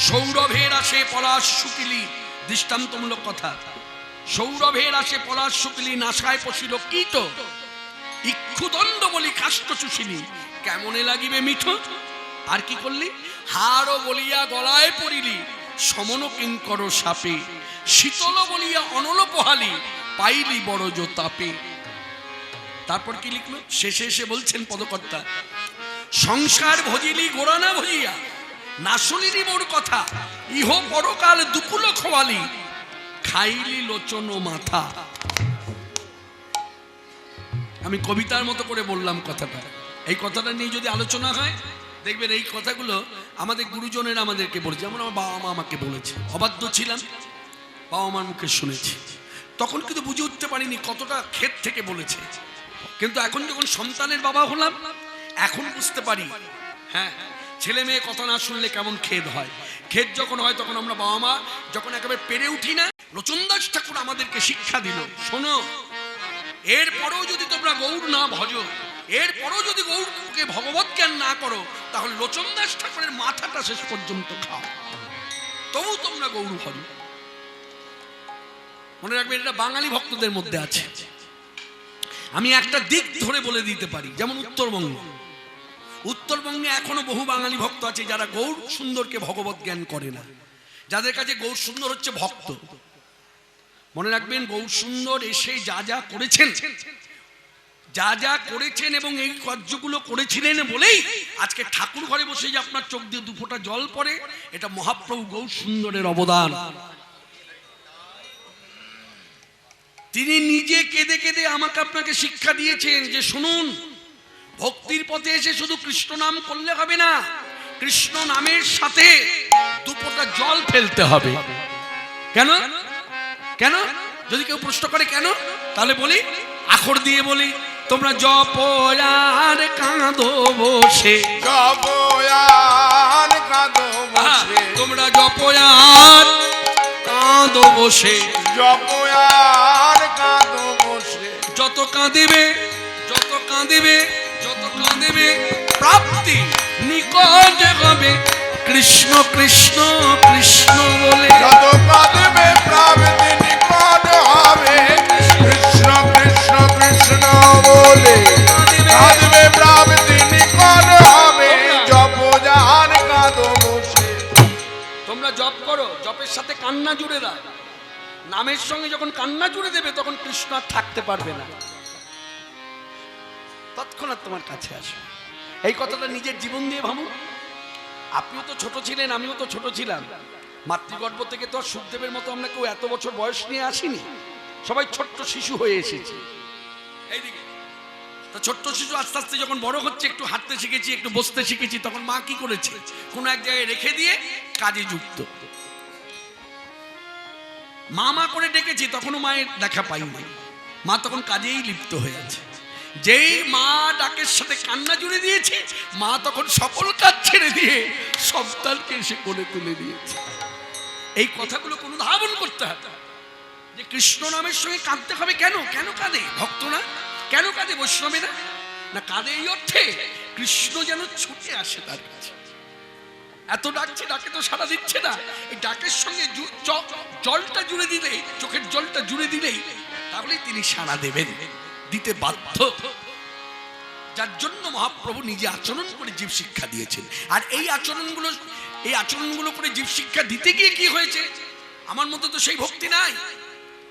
সৌরভের আসে পলাশ শুকিলি, দৃষ্টান্তমূলক কথা, সৌরভের আসে পলাশ শুকিলি, নাসায় পশিল কীট, ইক্ষুদণ্ড বলি কাষ্ট চুষিলি, কেমনে লাগিবে মিঠো, আর কি করলি, হাড় বলিয়া গলায় পড়িলি, সমন কিঙ্কর সাপে, শীতল বলিয়া অনল পোহালি, পাইলি বড় জো তাপে। তারপর কি লিখলো, শেষে এসে বলছেন পদকর্তা, সংসার ভজিলি গোড়ানা ভজিয়া, না শুনিলি মোর কথা, ইহ পরকাল দুকুল খোয়ালি, খাইলি লোচন মাথা। আমি কবিতার মতো করে বললাম কথাটা। এই কথাটা নিয়ে যদি আলোচনা হয়, দেখবেন এই কথাগুলো আমাদের গুরুজনেরা আমাদেরকে বলেছে, যেমন আমার বাবা মা আমাকে বলেছে। অবাধ্য ছিলাম, বাবা মার মুখে শুনেছি, তখন কিন্তু বুঝে উঠতে পারিনি কতটা ক্ষেত থেকে বলেছে। কিন্তু এখন যখন সন্তানের বাবা হলাম, এখন বুঝতে পারি, হ্যাঁ, ছেলে মেয়ে কথা না শুনলে কেমন খেদ হয়। খেদ যখন হয় তখন আমরা বাবা মা যখন একেবারে পেরে উঠি না। লোচনদাস ঠাকুর আমাদেরকে শিক্ষা দিল, শোনো, এরপরেও যদি তোমরা গৌর না ভজো, এরপরেও যদি গৌরকে ভগবত জ্ঞান না করো, তাহলে লোচনদাস ঠাকুরের মাথাটা শেষ পর্যন্ত খাও, তবু তোমরা গৌর ভজো। মনে রাখবে, এটা বাঙালি ভক্তদের মধ্যে আছে। আমি একটা দিক ধরে বলে দিতে পারি, যেমন উত্তরবঙ্গে এখনো বহু বাঙালি ভক্ত আছে যারা গৌর সুন্দরকে ভগবত জ্ঞান করে না, যাদের কাছে গৌর সুন্দর হচ্ছে ভক্ত। মনে রাখবেন, গৌর সুন্দর এসে যা যা করেছেন এবং এই কার্যগুলো করেছিলেন বলেই আজকে ঠাকুর ঘরে বসে যে আপনার চোখ দিয়ে দুফোঁটা জল পড়ে, এটা মহাপ্রভু গৌর সুন্দরের অবদান। তিনি নিজে কেঁদে কেঁদে আমাকে আপনাকে শিক্ষা দিয়েছেন যে শুনুন, ভক্তির পথে এসে শুধু কৃষ্ণ নাম করলে হবে না, কৃষ্ণ নামের সাথে দুফোঁটা জল ফেলতে হবে। কেন কেন যদি কেউ প্রশ্ন করে কেন, তাহলে বলি, আখর দিয়ে বলি, তোমরা জপ আর কাঁদো বসে, জপ আর কাঁদো বসে, তোমরা জপ আর কাঁদো বসে, জপ আর কাঁদো বসে, যত কাঁদিবে যত কাঁদিবে যত কাঁদিবে প্রাপ্তি নিকট হবে, কৃষ্ণ কৃষ্ণ কৃষ্ণ বলে, যত কাঁদবে প্রাপ্তি নিকট হবে, কৃষ্ণ কৃষ্ণ কৃষ্ণ বলে, কাঁদবে প্রাপ্তি নিকট হবে, জপ আর কাঁদো বসে। তোমরা জপ করো, জপের সাথে কান্না জুড়ে দাও। নামের সঙ্গে যখন কান্না জুড়ে দেবে, তখন কৃষ্ণ আর থাকতে পারবে না, তৎক্ষণাৎ তোমার কাছে আসবে। এই কথাটা নিজের জীবন দিয়ে ভাবুন। আপনিও তো ছোট ছিলেন, আমিও তো ছোট ছিলাম। মাতৃগর্ভ থেকে তো আর সুখদেবের মতো আমরা কেউ এত বছর বয়স নিয়ে আসিনি, সবাই ছোট্ট শিশু হয়ে এসেছি। এইদিকে তো ছোট্ট শিশু আস্তে আস্তে যখন বড় হচ্ছে, একটু হাঁটতে শিখেছি, একটু বসতে শিখেছি, তখন মা কি করেছে, কোনো এক জায়গায় রেখে দিয়ে কাজে যুক্ত। মা মা করে ডেকেছি, তখনও মায়ের দেখা পাইনি, মা তখন কাজেই লিপ্ত হয়ে আছে। যেই মা ডাকের সাথে কান্না জুড়ে দিয়েছে, মা তখন সকল কাজ ছেড়ে দিয়ে সন্তানকে এসে কোলে তুলে দিয়েছে। এই কথাগুলো কোনো ধারণ করতে হবে যে কৃষ্ণ নামের সঙ্গে কাঁদতে হবে। কেন কেন কাঁদে ভক্ত না, কেন কাঁদে বৈষ্ণবেরা না? কাঁদে এই অর্থে, কৃষ্ণ যেন ছুটে আসে তার কাছে। এত ডাকছে, ডাকে তো সাড়া দিচ্ছে না। এই ডাকের সঙ্গে জলটা জুড়ে দিলেই, চোখের জলটা জুড়ে দিলেই, তাহলেই তিনি সাড়া দেবেন, দিতে বাধ্য। যার জন্য মহাপ্রভু নিজে আচরণ করে জীব শিক্ষা দিয়েছেন। আর এই আচরণগুলো করে জীব শিক্ষা দিতে গিয়ে কি হয়েছে, আমার মধ্যে তো সেই ভক্তি নাই।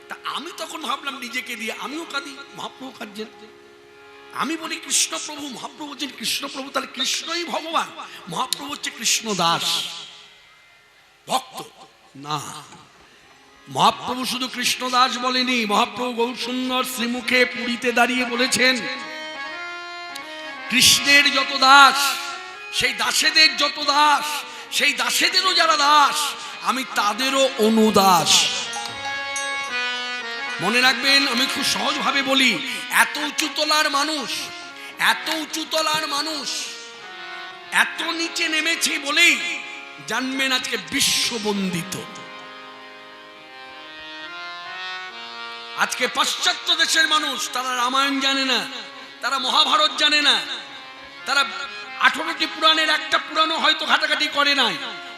তা আমি তখন ভাবলাম নিজেকে দিয়ে আমিও কাঁদি, মহাপ্রভু কাঁদছেন। আমি বলি কৃষ্ণপ্রভু, মহাপ্রভু হচ্ছেন কৃষ্ণপ্রভু, তাহলে কৃষ্ণই ভগবান, মহাপ্রভু হচ্ছে কৃষ্ণ দাস ভক্ত। না, মহাপ্রভু শুধু কৃষ্ণদাস বলেনি, মহাপ্রভু গৌরসুন্দর শ্রীমুখে পুরীতে দাঁড়িয়ে বলেছেন, কৃষ্ণের যত দাস, সেই দাসেদের যত দাস, সেই দাসেদেরও যারা দাস, আমি তাদেরও অনুদাস। মনে রাখবেন, আমি খুব সহজভাবে বলি, এত উঁচু তলার মানুষ, এত উঁচু তলার মানুষ এত নিচে নেমেছে বলেই জানবেন আজকে বিশ্ববন্দিত। আজকে পাশ্চাত্য দেশের মানুষ, তারা রামায়ণ জানে না, তারা মহাভারত জানে না, তারা 18টি পুরাণের একটা পুরাণও হয়তো ঘাটাঘাটি করে নাই,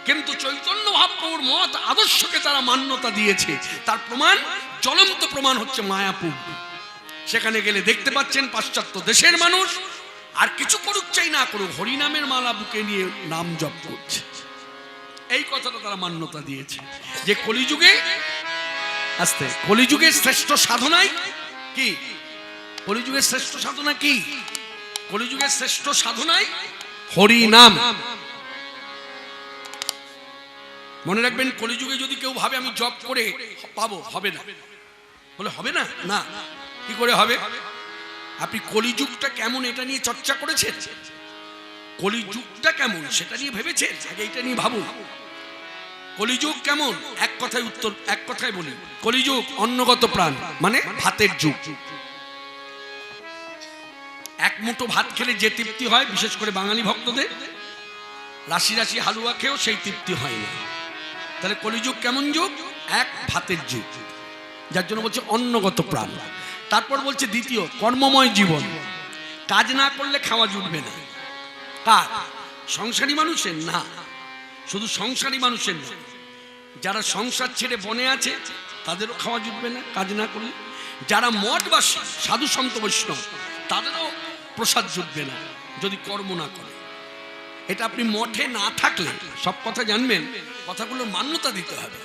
কিন্তু চৈতন্য মহাপ্রভুর মত আদর্শকে তারা মান্যতা দিয়েছে। তার প্রমাণ, জ্বলন্ত প্রমাণ হচ্ছে মায়াপুর। সেখানে গেলে দেখতে পাচ্ছেন পাশ্চাত্য দেশের মানুষ আর কিছু করুক চাই না করুক, হরিনামের মালা বুকে নিয়ে নাম জপ করছে। এই কথাটা তারা মান্যতা দিয়েছে যে কলিযুগে, আস্তে, কলিযুগের শ্রেষ্ঠ সাধনাই কি? কলিযুগের শ্রেষ্ঠ সাধনা কি? কলিযুগের শ্রেষ্ঠ সাধনাই হরিনাম। মনে রাখবেন, কলিযুগে যদি কেউ ভাবে আমি জপ করে পাবো, হবে না। বলে হবে না, না, কি করে হবে? আপনি কলিযুগটা কেমন এটা নিয়ে চর্চা করেছেন? কলিযুগটা কেমন সেটা নিয়ে ভেবেছেন? আগে এটা নিয়ে ভাবুন, কলিযুগ কেমন। এক কথায় উত্তর, এক কথায় বলি, কলিযুগ অন্নগত প্রাণ, মানে ভাতের যুগ। এক মুঠো ভাত খেলে যে তৃপ্তি হয়, বিশেষ করে বাঙালি ভক্তদের, রাশি রাশি হালুয়া খেয়েও সেই তৃপ্তি হয় না। তাহলে কলিযুগ কেমন যুগ? এক ভাতের যুগ, যার জন্য বলছে অন্নগত প্রাণ। তারপর বলছে দ্বিতীয়, কর্মময় জীবন। কাজ না করলে খাওয়া জুটবে না। কার? সংসারী মানুষের না, শুধু সংসারী মানুষের না, যারা সংসার ছেড়ে বনে আছে তাদেরও খাওয়া জুটবে না কাজ না করলে। যারা মঠবাসী, সাধু সন্ত বৈষ্ণব, তাদেরও প্রসাদ জুটবে না যদি কর্ম না করে। এটা আপনি মঠে না থাকলে সব কথা জানবেন, কথাগুলোর মান্যতা দিতে হবে।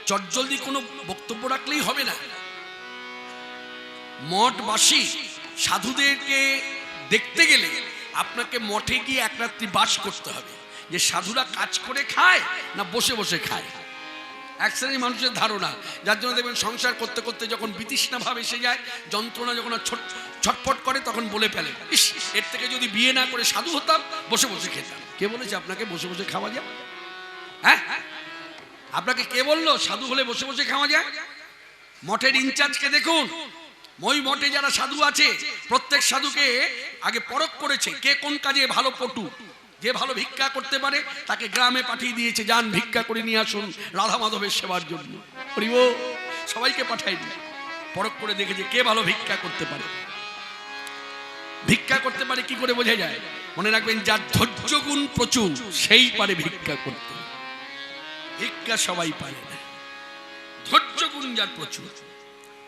চটজলদি কোনো বক্তব্য রাখলেই হবে না। মঠবাসী সাধুদেরকে দেখতে গেলে আপনাকে মঠে গিয়ে এক রাত্রি বাস করতে হবে, যে সাধুরা কাজ করে খায় না বসে বসে খায়। এক শ্রেণীর মানুষের ধারণা, যার জন্য দেখবেন সংসার করতে করতে যখন বিতৃষ্ণা ভাব এসে যায়, যন্ত্রণা যখন ছটফট করে, তখন বলে ফেলে, ইস, এর থেকে যদি বিয়ে না করে সাধু হতাম, বসে বসে খেতাম। কে বলেছে আপনাকে বসে বসে খাওয়া যায়? হ্যাঁ, আপনাকে কে বললো সাধু হলে বসে বসে খাওয়া যায়? মঠের ইনচার্জকে দেখুন, ওই মঠে যারা সাধু আছে, প্রত্যেক সাধুকে আগে পরখ করেছে কে কোন কাজে ভালো পটু। যে ভালো ভিক্ষা করতে পারে তাকে গ্রামে পাঠিয়ে দিয়েছে, যান ভিক্ষা করে নিয়ে আসুন রাধা মাধবের সেবার জন্য। সবাইকে পাঠাই দিয়ে পরখ করে দেখেছে কে ভালো ভিক্ষা করতে পারে। ভিক্ষা করতে পারে কি করে বোঝা যায়? মনে রাখবেন, যার ধৈর্য গুণ প্রচুর সেই পারে ভিক্ষা করতে। ভিক্ষা সবাই পারে না, ধৈর্য গুণ যার প্রচুর।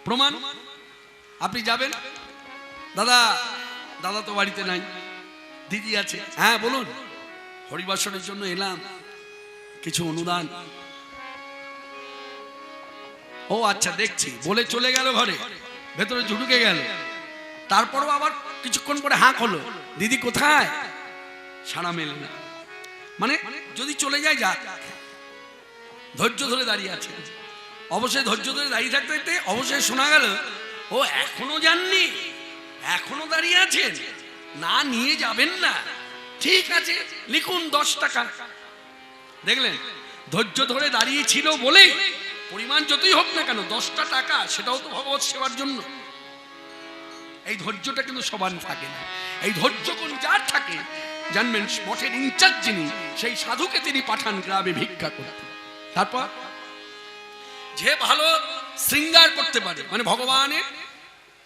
প্রমাণ, আপনি যাবেন, দাদা, দাদা তো বাড়িতে নাই, দিদি আছে, হ্যাঁ বলুন, হরিবাসনের জন্য এলাম, কিছু অনুদান। ও আচ্ছা দেখছি বলে চলে গেল, ঘরে ভেতরে ঢুকে গেল। তারপরও আবার কিছুক্ষণ পরে হাঁক হলো, দিদি কোথায়? সাড়া মেলে না। মানে যদি চলে যায় যাক, ধৈর্য ধরে দাঁড়িয়ে আছে। অবশ্যই ধৈর্য ধরে দাঁড়িয়ে থাকতে থাকতে অবশ্যই শোনা গেল, ও এখনো যাননি, এখনো দাঁড়িয়ে আছেন, না নিয়ে যাবেন না, ঠিক আছে লিখুন 10 টাকা। দেখলেন, ধৈর্য ধরে দাঁড়িয়ে ছিল বলেই পরিমাণ যতই হোক না কেন, 10টা টাকা সেটাও তো ভগবত সেবার জন্য। এই ধৈর্যটা কিন্তু সবার থাকে না। এই ধৈর্য কোন যার থাকে, জানবেন মঠের ইনচার্জ যিনি, সেই সাধুকে তিনি পাঠান গ্রামে ভিক্ষা করতে। তারপর যে ভালো শৃঙ্গার করতে পারে, মানে ভগবানের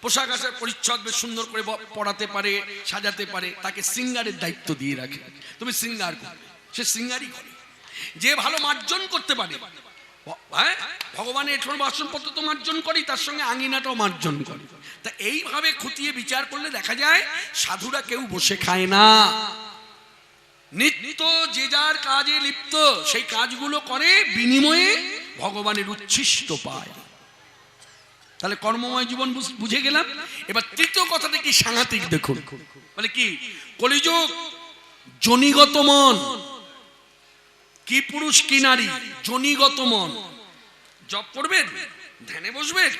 পোশাক আশাক পরিচ্ছদ বেশ সুন্দর করে পড়াতে পারে, সাজাতে পারে, তাকে শৃঙ্গারের দায়িত্ব দিয়ে রাখে, তুমি শৃঙ্গার করবে, সে শৃঙ্গারই করে। যে ভালো মার্জন করতে পারে, হ্যাঁ ভগবানের 18 বাসনপত্র তো মার্জন করি, তার সঙ্গে আঙিনাটাও মার্জন করি। তা এইভাবে খুঁটিয়ে বিচার করলে দেখা যায় সাধুরা কেউ বসে খায় না, নিত্য যে যার কাজে লিপ্ত, সেই কাজগুলো করে, বিনিময়ে ভগবানের উচ্ছিষ্ট পায়। তাহলে কর্মময় জীবন বুঝে গেলাম। এবার তৃতীয় কথাটা কি সাংঘাতিক দেখুন, বলে কি? কলিযুগ জনিগত মন। কি পুরুষ কি নারী, জনিগত মন। জপ করবেন, ধ্যানে বসবেন,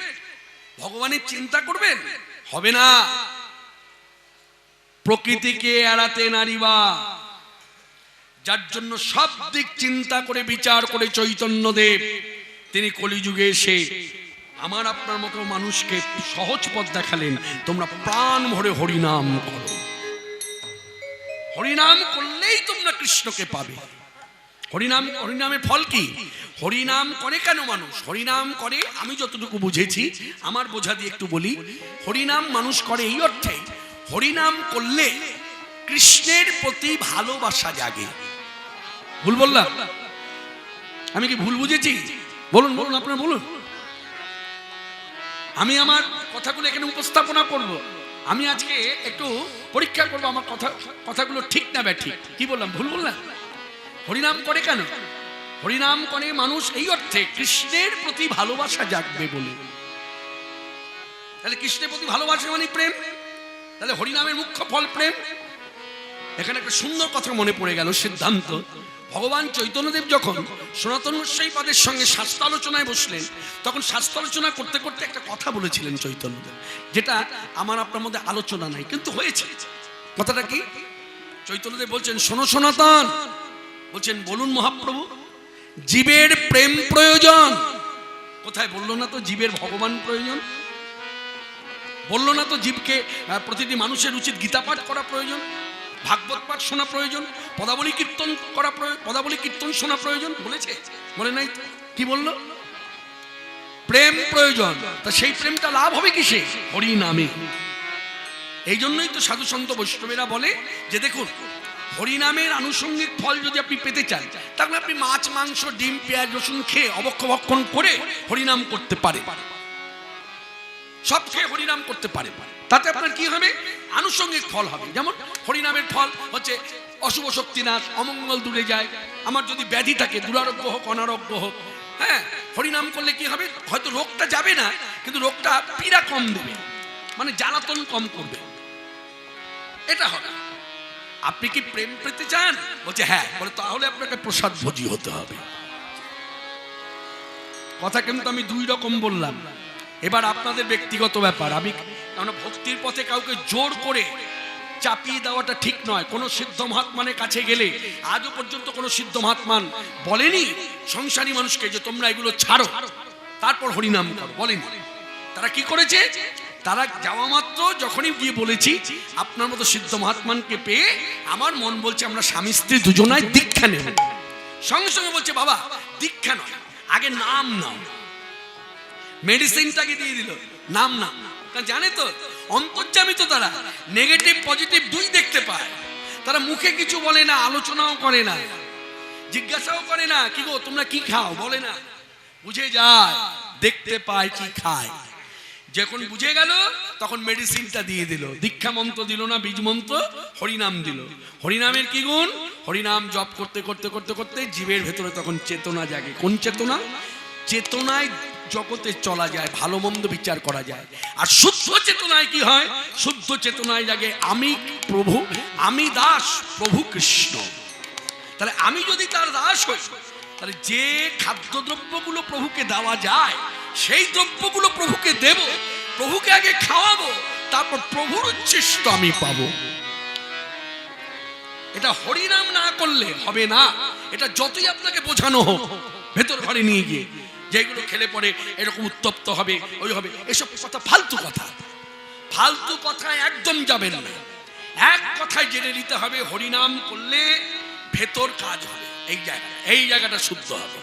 ভগবানের চিন্তা করবেন, হবে না। প্রকৃতিকে এড়াতে নারীবা, যার জন্য সব দিক চিন্তা করে বিচার করে চৈতন্যদেব তিনি কলিযুগে এসে আমার আপনার মতো মানুষকে সহজ পথ দেখালেন। তোমরা প্রাণ ভরে হরিনাম করো, হরিনাম করলেই তোমরা কৃষ্ণকে পাবে। হরিনাম, হরিনামের ফল কি? হরিনাম করে কেন মানুষ? হরিনাম করে আমি যতটুকু বুঝেছি, আমার বোঝা দিয়ে একটু বলি। হরিনাম মানুষ করে এই অর্থে, হরিনাম করলে কৃষ্ণের প্রতি ভালোবাসা জাগে। ভুল বললাম? আমি কি ভুল বুঝেছি? বলুন বলুন, আপনারা বলুন। আমি আমার কথাগুলো এখানে উপস্থাপনা করব। আমি আজকে একটু পরীক্ষা করব আমার কথাগুলো ঠিক না ব্যাঠিক। কি বললাম? ভুল বললাম? হরিনাম করে কেন? হরিনাম করে মানুষ এই অর্থে কৃষ্ণের প্রতি ভালোবাসা জাগবে বলে। তাহলে কৃষ্ণের প্রতি ভালোবাসা মানে প্রেম। তাহলে হরিনামের মুখ্য ফল প্রেম। এখানে একটা সুন্দর কথা মনে পড়ে গেল, সিদ্ধান্ত। ভগবান চৈতন্যদেব যখন সনাতন গোস্বামীপাদের সঙ্গে শাস্ত্র আলোচনায় বসলেন, তখন শাস্ত্র আলোচনা করতে করতে একটা কথা বলেছিলেন চৈতন্যদেব, যেটা আমার আপনার মধ্যে আলোচনা নাই, কিন্তু হয়েছে। কথাটা কি? চৈতন্যদেব বলছেন, শোনো সনাতন, বলছেন বলুন মহাপ্রভু, জীবের প্রেম প্রয়োজন। কোথায় বললো না তো জীবের ভগবান প্রয়োজন? বললো না তো জীবকে প্রতিটি মানুষের উচিত গীতা পাঠ করা প্রয়োজন, ভাগবত পাঠ শোনা প্রয়োজন, পদাবলী কীর্তন করা প্রয়োজন, পদাবলী কীর্তন শোনা প্রয়োজন? বলেছে? বলে নাই? কি বললো? প্রেম প্রয়োজন। তা সেই প্রেমটা লাভ হবে কিসে? হরি নামে। এই জন্যই তো সাধু সন্ত বৈষ্ণবেরা বলে যে দেখুন, হরিনামের আনুষঙ্গিক ফল যদি আপনি পেতে চান, তাহলে আপনি মাছ মাংস ডিম পেঁয়াজ রসুন খেয়ে অবক্ষভক্ষণ করে হরিনাম করতে পারে, সব খেয়ে হরিনাম করতে পারে। তাতে আপনার কি হবে? আনুষঙ্গিক ফল হবে। যেমন হরিনামের ফল হচ্ছে অশুভ শক্তি নাশ, অমঙ্গল দূরে যায়। আমার যদি ব্যাধি থাকে, দুরারোগ্য হোক অনারোগ্য হোক, হ্যাঁ, হরিনাম করলে কি হবে? হয়তো রোগটা যাবে না, কিন্তু রোগটা পীড়া কম দেবে, মানে জ্বালাতন কম করবে। এটা হবে। আপনি কি প্রেম পেতে চান? বলছে হ্যাঁ। বলে তাহলে আপনাকে প্রসাদ ভোজি হতে হবে। কথা কিন্তু আমি দুই রকম বললাম। এবার আপনাদের ব্যক্তিগত ব্যাপার। আমি কারণ ভক্তির পথে কাউকে জোর করে চাপিয়ে দেওয়াটা ঠিক নয়। কোন সিদ্ধ মহাত্মানের কাছে গেলে আজও পর্যন্ত কোন সিদ্ধ মহাত্মান বলেনি সংসারী মানুষকে যে তোমরা এগুলো ছাড়ো তারপর হরিনাম করো, বলেনি। তারা কি করেছে? তারা যাওয়া মাত্র যখনই গিয়ে বলেছি আপনার মতো সিদ্ধ মহাত্মানকে পেয়ে আমার মন বলছে আমরা স্বামী স্ত্রী দুজনায় দীক্ষা নেব। সঙ্গে সঙ্গে বলছে বাবা দীক্ষা নয়, আগে নাম নাও। মেডিসিনটাকে দিয়ে দিল, নাম না। জানে তো অন্তর্যামী তো, তারা নেগেটিভ পজিটিভ দুই দেখতে পায়। তারা মুখে কিছু বলে না, আলোচনাও করে না, জিজ্ঞাসাও করে না কি গো তোমরা কি খাও, বলে না। বুঝে যায়, দেখতে পায় কি খায়। যখন বুঝে গেল তখন মেডিসিনটা দিয়ে দিল। দীক্ষা মন্ত্র দিল না, বীজ মন্ত্র, হরিনাম দিল। হরিনামের কি গুণ? হরিনাম জপ করতে করতে করতে করতে জীবের ভেতরে তখন চেতনা জাগে। কোন চেতনা? চেতনায় জগতে চলা যায়, ভালো মন্দ বিচার করা যায়। আর শুদ্ধ চেতনায় কি হয়? শুদ্ধ চেতনায় জাগে আমি প্রভু, আমি দাস, প্রভু কৃষ্ণ। তাহলে আমি যদি তার দাস হই, তাহলে যে খাদ্যদ্রব্যগুলো প্রভুকে দেওয়া যায় সেই দ্রব্যগুলো প্রভুকে দেব, প্রভুকে আগে খাওয়াবো, তারপর প্রভুর উচ্ছিষ্ট আমি পাবো। এটা হরিনাম না করলে হবে না। এটা যতই আপনাকে বোঝানো হোক ভেতর ঘরে নিয়ে গিয়ে যেগুলো খেলে পরে এরকম উত্তপ্ত হবে, ওই হবে, এসব কথা ফালতু কথা। ফালতু কথায় একদম যাবেন না। এক কথায় জেনে নিতে হবে হরিনাম করলে ভেতর কাজ হবে, এই জায়গাটা শুদ্ধ হবে।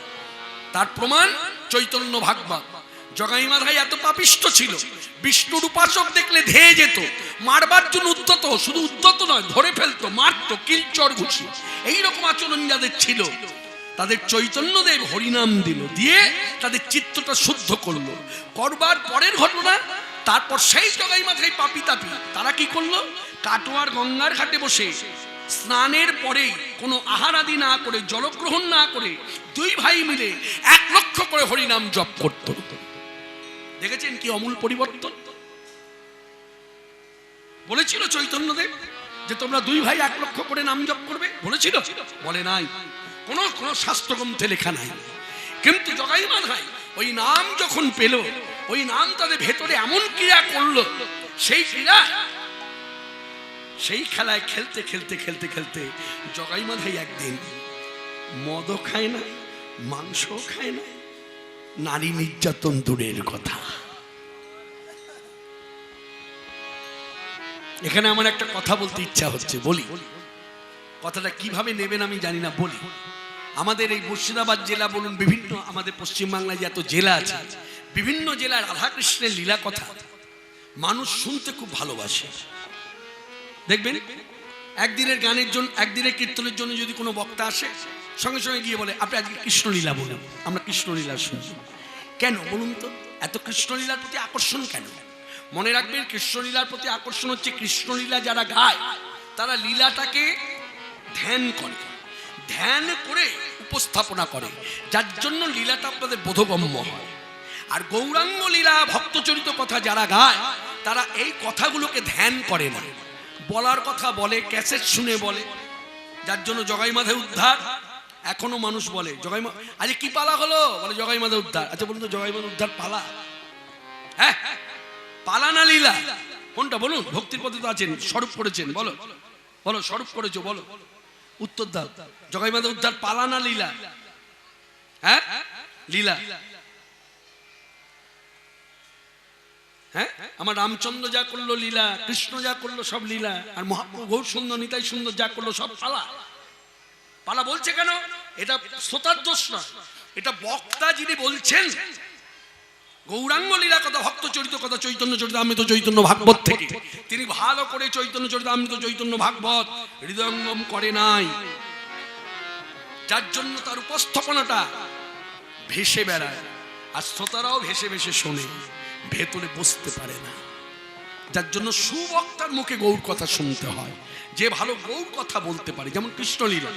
তার প্রমাণ চৈতন্য ভাগবত। জগাই মাধাই এত পাপিষ্ঠ ছিল, বিষ্ণুর উপাসক দেখলে ধেয়ে যেত, মারবার জন্য উদ্যত, শুধু উদ্যত নয় ধরে ফেলতো, মারতো, কিলচর ঘুষি। এইরকম আচরণ যাদের ছিল তাদের চৈতন্যদেব হরিনাম দিল, দিয়ে তাদের চিত্তটা শুদ্ধ করলো। করবার পরের ঘটনা, তারপর সেই জগাই মাথায় পাপি তাপি তারা কি করলো? কাটোয়ার গঙ্গার ঘাটে বসে স্নানের পরে কোনো আহার আদি না করে, জলগ্রহণ না করে দুই ভাই মিলে 1 লক্ষ করে হরিনাম জপ করত। দেখেছেন কি অমূল পরিবর্তন? বলেছিল চৈতন্যদেব যে তোমরা দুই ভাই 1 লক্ষ করে নাম জপ করবে? বলেছিল? বলে নাই। কোনো শাস্ত্রগ্রন্থে লেখা নাই। কিন্তু জগাই মাধাই ওই নাম যখন পেল, ওই নাম তাদের ভেতরে এমন ক্রিয়া করলো, সেই ক্রিয়া, সেই খেলায় খেলতে খেলতে খেলতে খেলতে জগাই মাধাই একদিন মদও খায় না, মাংসও খায় না, নারী নির্যাতন দূরের কথা। এখানে আমার একটা কথা বলতে ইচ্ছা হচ্ছে, বলি। কথাটা কিভাবে নেবেন আমি জানি না, বলি। আমাদের এই মুর্শিদাবাদ জেলা বলুন, বিভিন্ন আমাদের পশ্চিমবাংলায় যে এত জেলা আছে, বিভিন্ন জেলার রাধাকৃষ্ণের লীলা কথা মানুষ শুনতে খুব ভালোবাসে। দেখবেন একদিনের গানের জন্য, একদিনের কীর্তনের জন্য যদি কোনো বক্তা আসে, সঙ্গে সঙ্গে গিয়ে বলে আপনি আজকে কৃষ্ণলীলা বলুন, আমরা কৃষ্ণলীলা শুনছি। কেন বলুন তো, এত কৃষ্ণলীলার প্রতি আকর্ষণ কেন? মনে রাখবেন, কৃষ্ণলীলার প্রতি আকর্ষণ হচ্ছে কৃষ্ণলীলা যারা গায় তারা লীলাটাকে ধ্যান করে, ধ্যান করে উপস্থাপনা করে, যার জন্য লীলাটা আপনাদের বোধগম্য হয়। আর গৌরাঙ্গ লীলা ভক্তচরিত কথা যারা গায় তারা এই কথাগুলোকে ধ্যান করে না, বলার কথা বলে, ক্যাসেট শুনে বলে, যার জন্য জগাই মাধে উদ্ধার। এখনো মানুষ বলে জগাই মা আরে কি পালা হলো, বলে জগাই মাধে উদ্ধার। আচ্ছা বলুন তো, জগাই মাধে উদ্ধার পালা? হ্যাঁ, পালা না লীলা? কোনটা বলুন? ভক্তির পথে তো আছেন, স্বরূপ করেছেন, বলো বলো, স্বরূপ করেছো বলো, উত্তর দাও। জগাই মাধে উদ্ধার পালা না লীলা? হ্যাঁ, লীলা। হ্যাঁ, আমার রামচন্দ্র যা করলো লীলা, কৃষ্ণ যা করলো সব লীলা, আর মহাপ্রভু গৌর সুন্দর নিতাই সুন্দর যা করলো সব পালা। পালা বলছে কেন? এটা শ্রোতার দোষ না, এটা বক্তা যিনি বলছেন গৌরাঙ্গ লীলা কথা, ভক্ত চরিত কথা, চৈতন্য চরিতামৃত চৈতন্য ভাগবত থেকে, তিনি ভালো করে চৈতন্য চরিতামৃত চৈতন্য ভাগবত হৃদয়ঙ্গম করে নাই, যার জন্য তার উপস্থাপনাটা ভেসে বেড়ায়, আর শ্রোতারাও ভেসে ভেসে শোনে, ভেতরে বসতে পারে না। যার জন্য সুবক্তার মুখে গৌর কথা শুনতে হয়, যে ভালো গৌর কথা বলতে পারে। যেমন কৃষ্ণলীলা,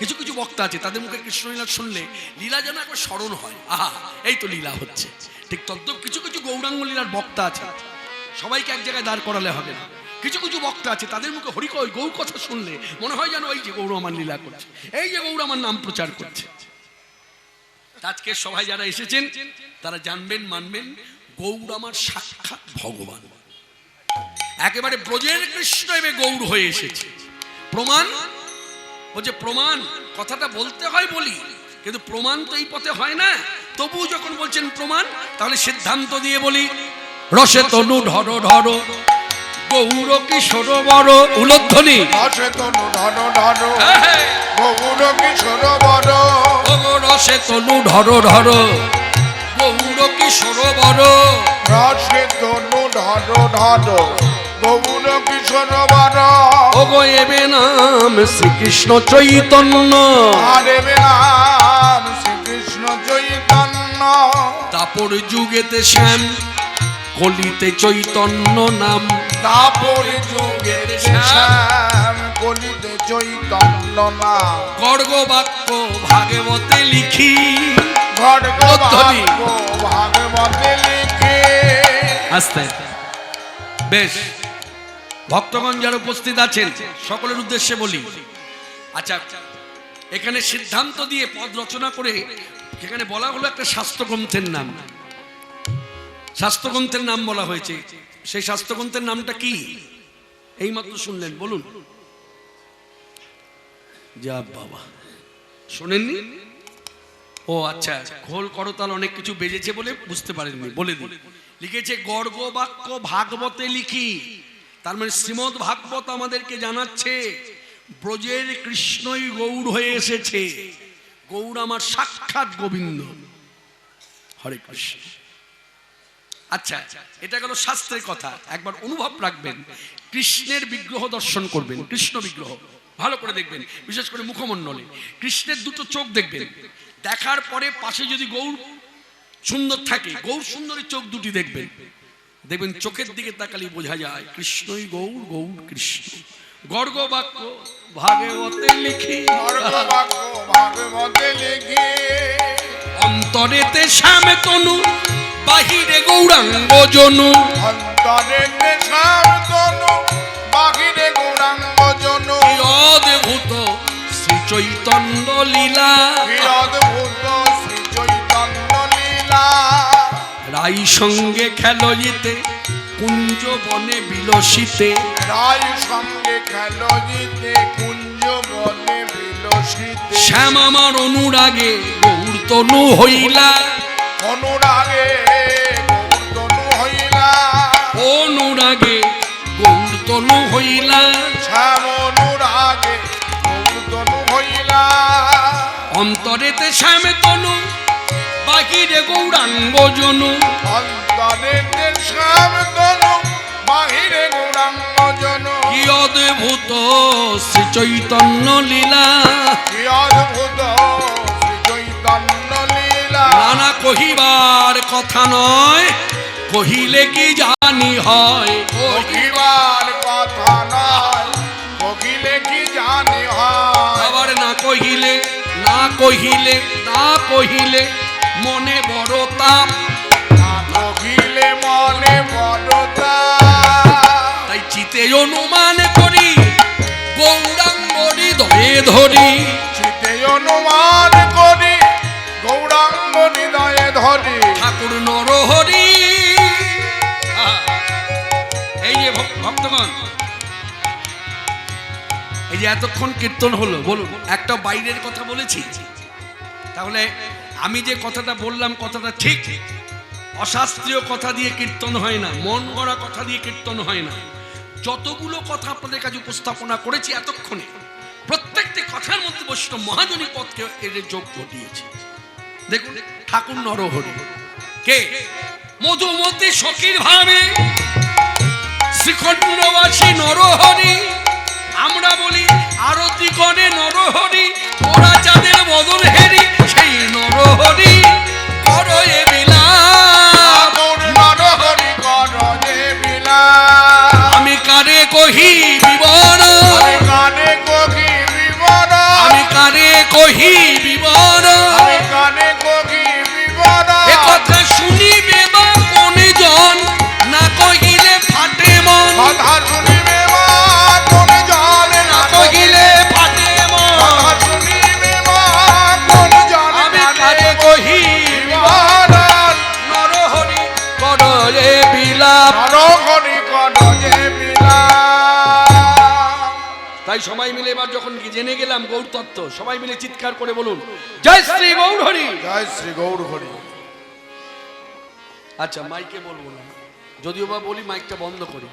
কিছু কিছু বক্তা আছে তাদের মুখে কৃষ্ণলীলা শুনলে লীলা যেন একবার স্মরণ হয়, আহা এই তো লীলা হচ্ছে। ঠিক তদ্রূপ কিছু কিছু গৌরাঙ্গ লীলার বক্তা আছে, সবাইকে এক জায়গায় দাঁড় করালে হবে না। কিছু কিছু বক্তা আছে তাদের মুখে হরিকয় গৌর কথা শুনলে মনে হয় যেন এই যে গৌর আমার লীলা করছে, এই যে গৌর আমার নাম প্রচার করছে। আজকে সবাই যারা এসেছেন তারা জানবেন, মানবেন, গৌর আমার সাক্ষাৎ ভগবান, একেবারে ব্রজের কৃষ্ণ এবে গৌর হয়ে এসেছে। প্রমাণ বলছে, প্রমাণ কথাটা বলতে হয় বলি, কিন্তু প্রমাণ তো এই পথে হয় না। তবু যখন বলছেন প্রমাণ, তাহলে সিদ্ধান্ত দিয়ে বলি, রসে তনু ঢর ঢর গৌর কিশোর বড়, উলধ্বনি রসে তনু ঢর ঢর গৌর কিশোর বড়, রসে তনু ঢর ঢর গৌর কিশোর বড়, রসে তনু ঢর ঢর গৌর কিশোর বড়, ওগো এবে নাম শ্রীকৃষ্ণ চৈতন্য, আরে নাম শ্রীকৃষ্ণ চৈতন্য, তাপর যুগেতে শ্যাম কলিতে চৈতন্য নাম, তাপর যুগেতে শ্যাম কলিতে চৈতন্য নাম, গর্গ বাক্য ভাগবতে লিখি, খড়গ বাক্য ভাগবতে লিখে। আস্তে বেশ, ভক্তগণ যারা উপস্থিত আছেন সকলের উদ্দেশ্যে বলি। আচ্ছা, এখানে সিদ্ধান্ত দিয়ে পদ রচনা করে এখানে বলা হলো একটা শাস্ত্রগ্রন্থের নাম, শাস্ত্রগ্রন্থের নাম বলা হয়েছে। সেই শাস্ত্রগ্রন্থের নামটা কি এইমাত্র শুনলেন, বলুন। যা বাবা, শোনেননি? ও আচ্ছা, খোল করতাল অনেক কিছু বেজেছে বলে বুঝতে পারেননি, বলে দিন। লিখেছে গর্গ বাক্য ভাগবতে লিখি, তার মানে শ্রীমদ ভাগবত আমাদেরকে জানাচ্ছে ব্রজের কৃষ্ণই গৌর হয়ে এসেছে, গৌর আমার সাক্ষাৎ গোবিন্দ। হরে কৃষ্ণ। আচ্ছা, এটা গেল শাস্ত্রের কথা। একবার অনুভব রাখবেন, কৃষ্ণের বিগ্রহ দর্শন করবেন, কৃষ্ণ বিগ্রহ ভালো করে দেখবেন, বিশেষ করে মুখমণ্ডলে কৃষ্ণের দুটো চোখ দেখবেন। দেখার পরে পাশে যদি গৌর সুন্দর থাকে, গৌর সুন্দরী চোখ দুটি দেখবেন, দেখবেন চোখের দিকে তাকালেই বোঝা যায় কৃষ্ণই গৌর, গৌর কৃষ্ণ। গর্গ বাক্য ভাগবতে লিখি, খড়গ বাক্য ভাগবতে লিখে, অন্তরেতে শ্যাম তনু বাহিরে গৌরাঙ্গ জনু, অন্তরেতে শ্যাম তনু বাহিরে গৌরাঙ্গ জনু, অদ্ভুত শ্রী চৈতন্য চৈতন্য লীলা, কি অদ্ভুত শ্রী চৈতন্য লীলা। রাই সঙ্গে খেলজিতে কুঞ্জ বনে বিলসিতে, রায় সঙ্গে খেলজিতে কুঞ্জ বনে বিলসিতে। শ্যাম আমার অনুরাগে গৌর তনু হইলা, অনুরাগে গৌরতনু হইলা। অনুরাগে গৌর তনু হইলা, শ্যাম অনুরাগে গৌরতনু হইলা। অন্তরেতে শ্যাম তনু বাহিরে গৌরাঙ্গ জনু, অন্তরেতে শ্যাম তনু বাহিরে গৌরাঙ্গ জন। কি অদ্ভুত শ্রী চৈতন্য লীলা, কি অদ্ভুত শ্রী চৈতন্য লীলা। নানা কহিবার কথা নয়, কহিলে কি জানি হয়। কহিবার কথা নয়, কহিলে কি জানি হয়। আবার না কহিলে, না কহিলে, না কহিলে মনে বড় তাপ, না কহিলে মনে বড়তা। তাই চিতে অনুমান করি গৌরাঙ্গ হৃদয়ে ধরি, চিতে অনুমান করি গৌরাঙ্গ হৃদয়ে ধরি। ঠাকুর নরহরি। এই যে ভক্তগণ, এই যে এতক্ষণ কীর্তন হলো, বলুন একটা বাইরের কথা বলেছি? তাহলে আমি যে কথাটা বললাম কথাটা ঠিক। অশাস্ত্রীয় কথা দিয়ে কীর্তন হয় না, মন গড়া কথা দিয়ে কীর্তন হয় না। যতগুলো কথা আপনাদের কাছে উপস্থাপনা করেছি এতক্ষণে, প্রত্যেকটি কথার মধ্যে বৈষ্ণব মহাজনী পদকে এর যোগ দিয়েছি। দেখুন, ঠাকুর নরহরি কে? মধুমতি সখীর ভাবে শ্রীখণ্ডবাসী নরহরি। আমরা বলি আরতি করে নরহরি, ওরা চাঁদের বদল হেরি, সেই নরহরি করো এ বিলাপ। নরহরি করো যে বিলাপ। আমি কারে কহি বিবরণ, আমি কানে কহি বিবরণ। আমি কারে কহি বিবরণ, আমি কানে কহি বিবরণ। এ কথা শুনিবে বা কোন জন, না কহিলে ফাটে মন, কথা শুনিবে মা কোন জলে না না কহিলে ফাটে মন। কথা শুনিবে মা কোন জলে আমি না কারে কহি বিবরণ। নরহরি করো এ বিলাপ। নরহরি করো যে বিলাপ। তাই সবাই মিলে এবার যখন জেনে গেলাম গৌর তত্ত্ব, সবাই মিলে চিৎকার করে বলুন জয় শ্রী গৌর হরি। জয় শ্রী গৌর হরি। আচ্ছা, মাইকে বলবো না, যদিও বা বলি মাইকটা বন্ধ করি।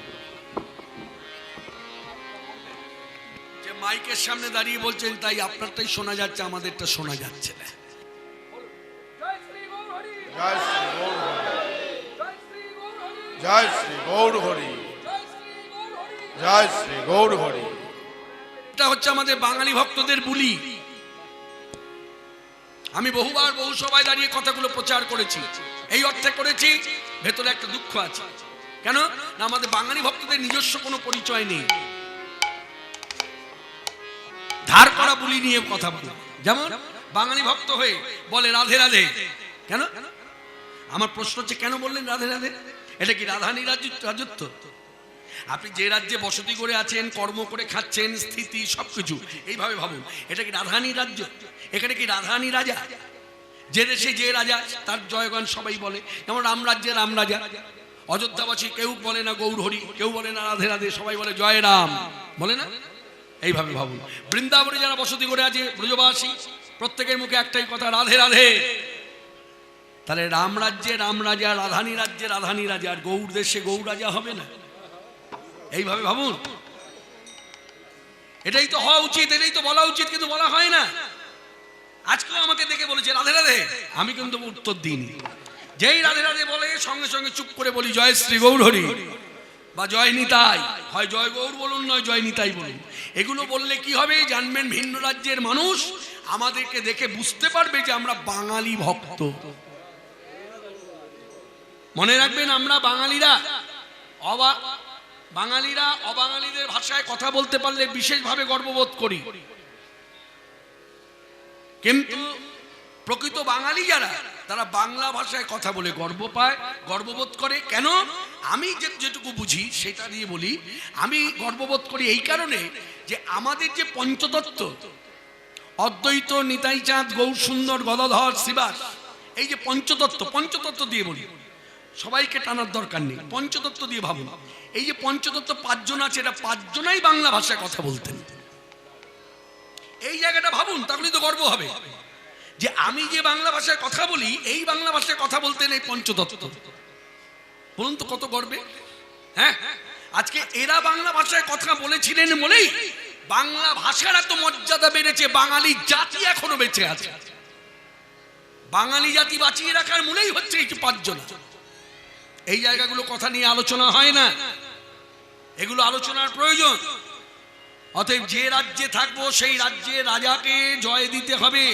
যে মাইকের সামনে দাঁড়িয়ে বলছেন তাই আপনারটাই শোনা যাচ্ছে, আমাদেরটা শোনা যাচ্ছে না। জয় শ্রী গৌর হরি। জয় শ্রী গৌর হরি। জয় শ্রী গৌর হরি। এটা হচ্ছে আমাদের বাঙালি ভক্তদের বুলি। আমি বহুবার বহু সভায় দাঁড়িয়ে কথাগুলো প্রচার করেছি। এই অর্থে করেছি, ভেতরে একটা দুঃখ আছে। কেন না, আমাদের বাঙালি ভক্তদের নিজস্ব কোনো পরিচয় নেই। ধার করা বুলি নিয়ে কথা বলি। যেমন বাঙালি ভক্ত হয়ে বলে রাধে রাধে। কেন? আমার প্রশ্ন হচ্ছে, কেন বললেন রাধে রাধে? এটা কি রাধারানী রাজত্ব? আপনি যে রাজ্যে বসতি করে আছেন, কর্ম করে খাচ্ছেন, স্থিতি সবকিছু এইভাবে ভাবুন, এটা কি রাধারানী রাজ্য? এখানে কি রাধারানী রাজা? যে দেশে যে রাজা তার জয়গান সবাই বলে। যেমন রাম রাজ্যে রাম রাজা। অযোধ্যাবাসী কেউ বলে না গৌর হরি, কেউ বলে না রাধে রাধে, সবাই বলে জয় রাম, বলে না? এইভাবে ভাবুন, বৃন্দাবনে যারা বসতি করে আছে ব্রজবাসী, প্রত্যেকের মুখে একটাই কথা, রাধে রাধে। তাহলে রাম রাজ্যে রাম রাজা, রাধানী রাজ্যে রাধানী রাজা, আর গৌর দেশে গৌর রাজা হবে না? এইভাবে ভাবুন। এটাই তো হওয়া উচিত, এটাই তো বলা উচিত, কিন্তু বলা হয় না। আজকেও আমাকে দেখে বলেছে রাধে রাধে, আমি কিন্তু উত্তর দিইনি। যেই রাধে রাধে বলে সঙ্গে সঙ্গে চুপ করে বলি জয় শ্রী গৌর হরি বা জয় নিতাই। হয় জয় গৌর বলুন, নয় জয় নিতাই বলুন। এগুলো বললে কি হবে জানবেন, ভিন্ন রাজ্যের মানুষ আমাদেরকে দেখে বুঝতে পারবে যে আমরা বাঙালি ভক্ত। মনে রাখবেন, আমরা বাঙালিরা অবাঙালিদের ভাষায় কথা বলতে পারলে বিশেষভাবে গর্ববোধ করি। কিন্তু প্রকৃত বাঙালি যারা, তারা বাংলা ভাষায় কথা বলে গর্ব পায়, গর্ববোধ করে। কেন? আমি যেটুকু বুঝি সেটা দিয়ে বলি। আমি গর্ববোধ করি এই কারণে যে আমাদের যে পঞ্চতত্ত্ব, অদ্বৈত, নিতাই চাঁদ, গৌর সুন্দর, গদাধর, শ্রীবাস, এই যে পঞ্চতত্ত্ব দিয়ে বলি, সবাইকে টানার দরকার নেই, পঞ্চতত্ত্ব দিয়ে ভাবুন। এই যে পঞ্চতত্ত্ব পাঁচজন আছে, এরা পাঁচজনাই বাংলা ভাষায় কথা বলতেন। এই জায়গাটা ভাবুন, তাহলেই তো গর্ব হবে যে আমি যে বাংলা ভাষায় কথা বলি, এই বাংলা ভাষায় কথা বলতেন এই পঞ্চতত্ত্ব। বলুন তো কত গর্বে। হ্যাঁ, আজকে এরা বাংলা ভাষায় কথা বলেছিলেন বলেই বাংলা ভাষার এত মর্যাদা বেড়েছে, বাঙালি জাতি এখনো বেঁচে আছে। বাঙালি জাতি বাঁচিয়ে রাখার মূলেই হচ্ছে এই পাঁচজন। এই জায়গাগুলো কথা নিয়ে আলোচনা হয় না, এগুলো আলোচনার প্রয়োজন। অতএব যে রাজ্যে থাকবো সেই রাজ্যে রাজাকে জয় দিতে হবে।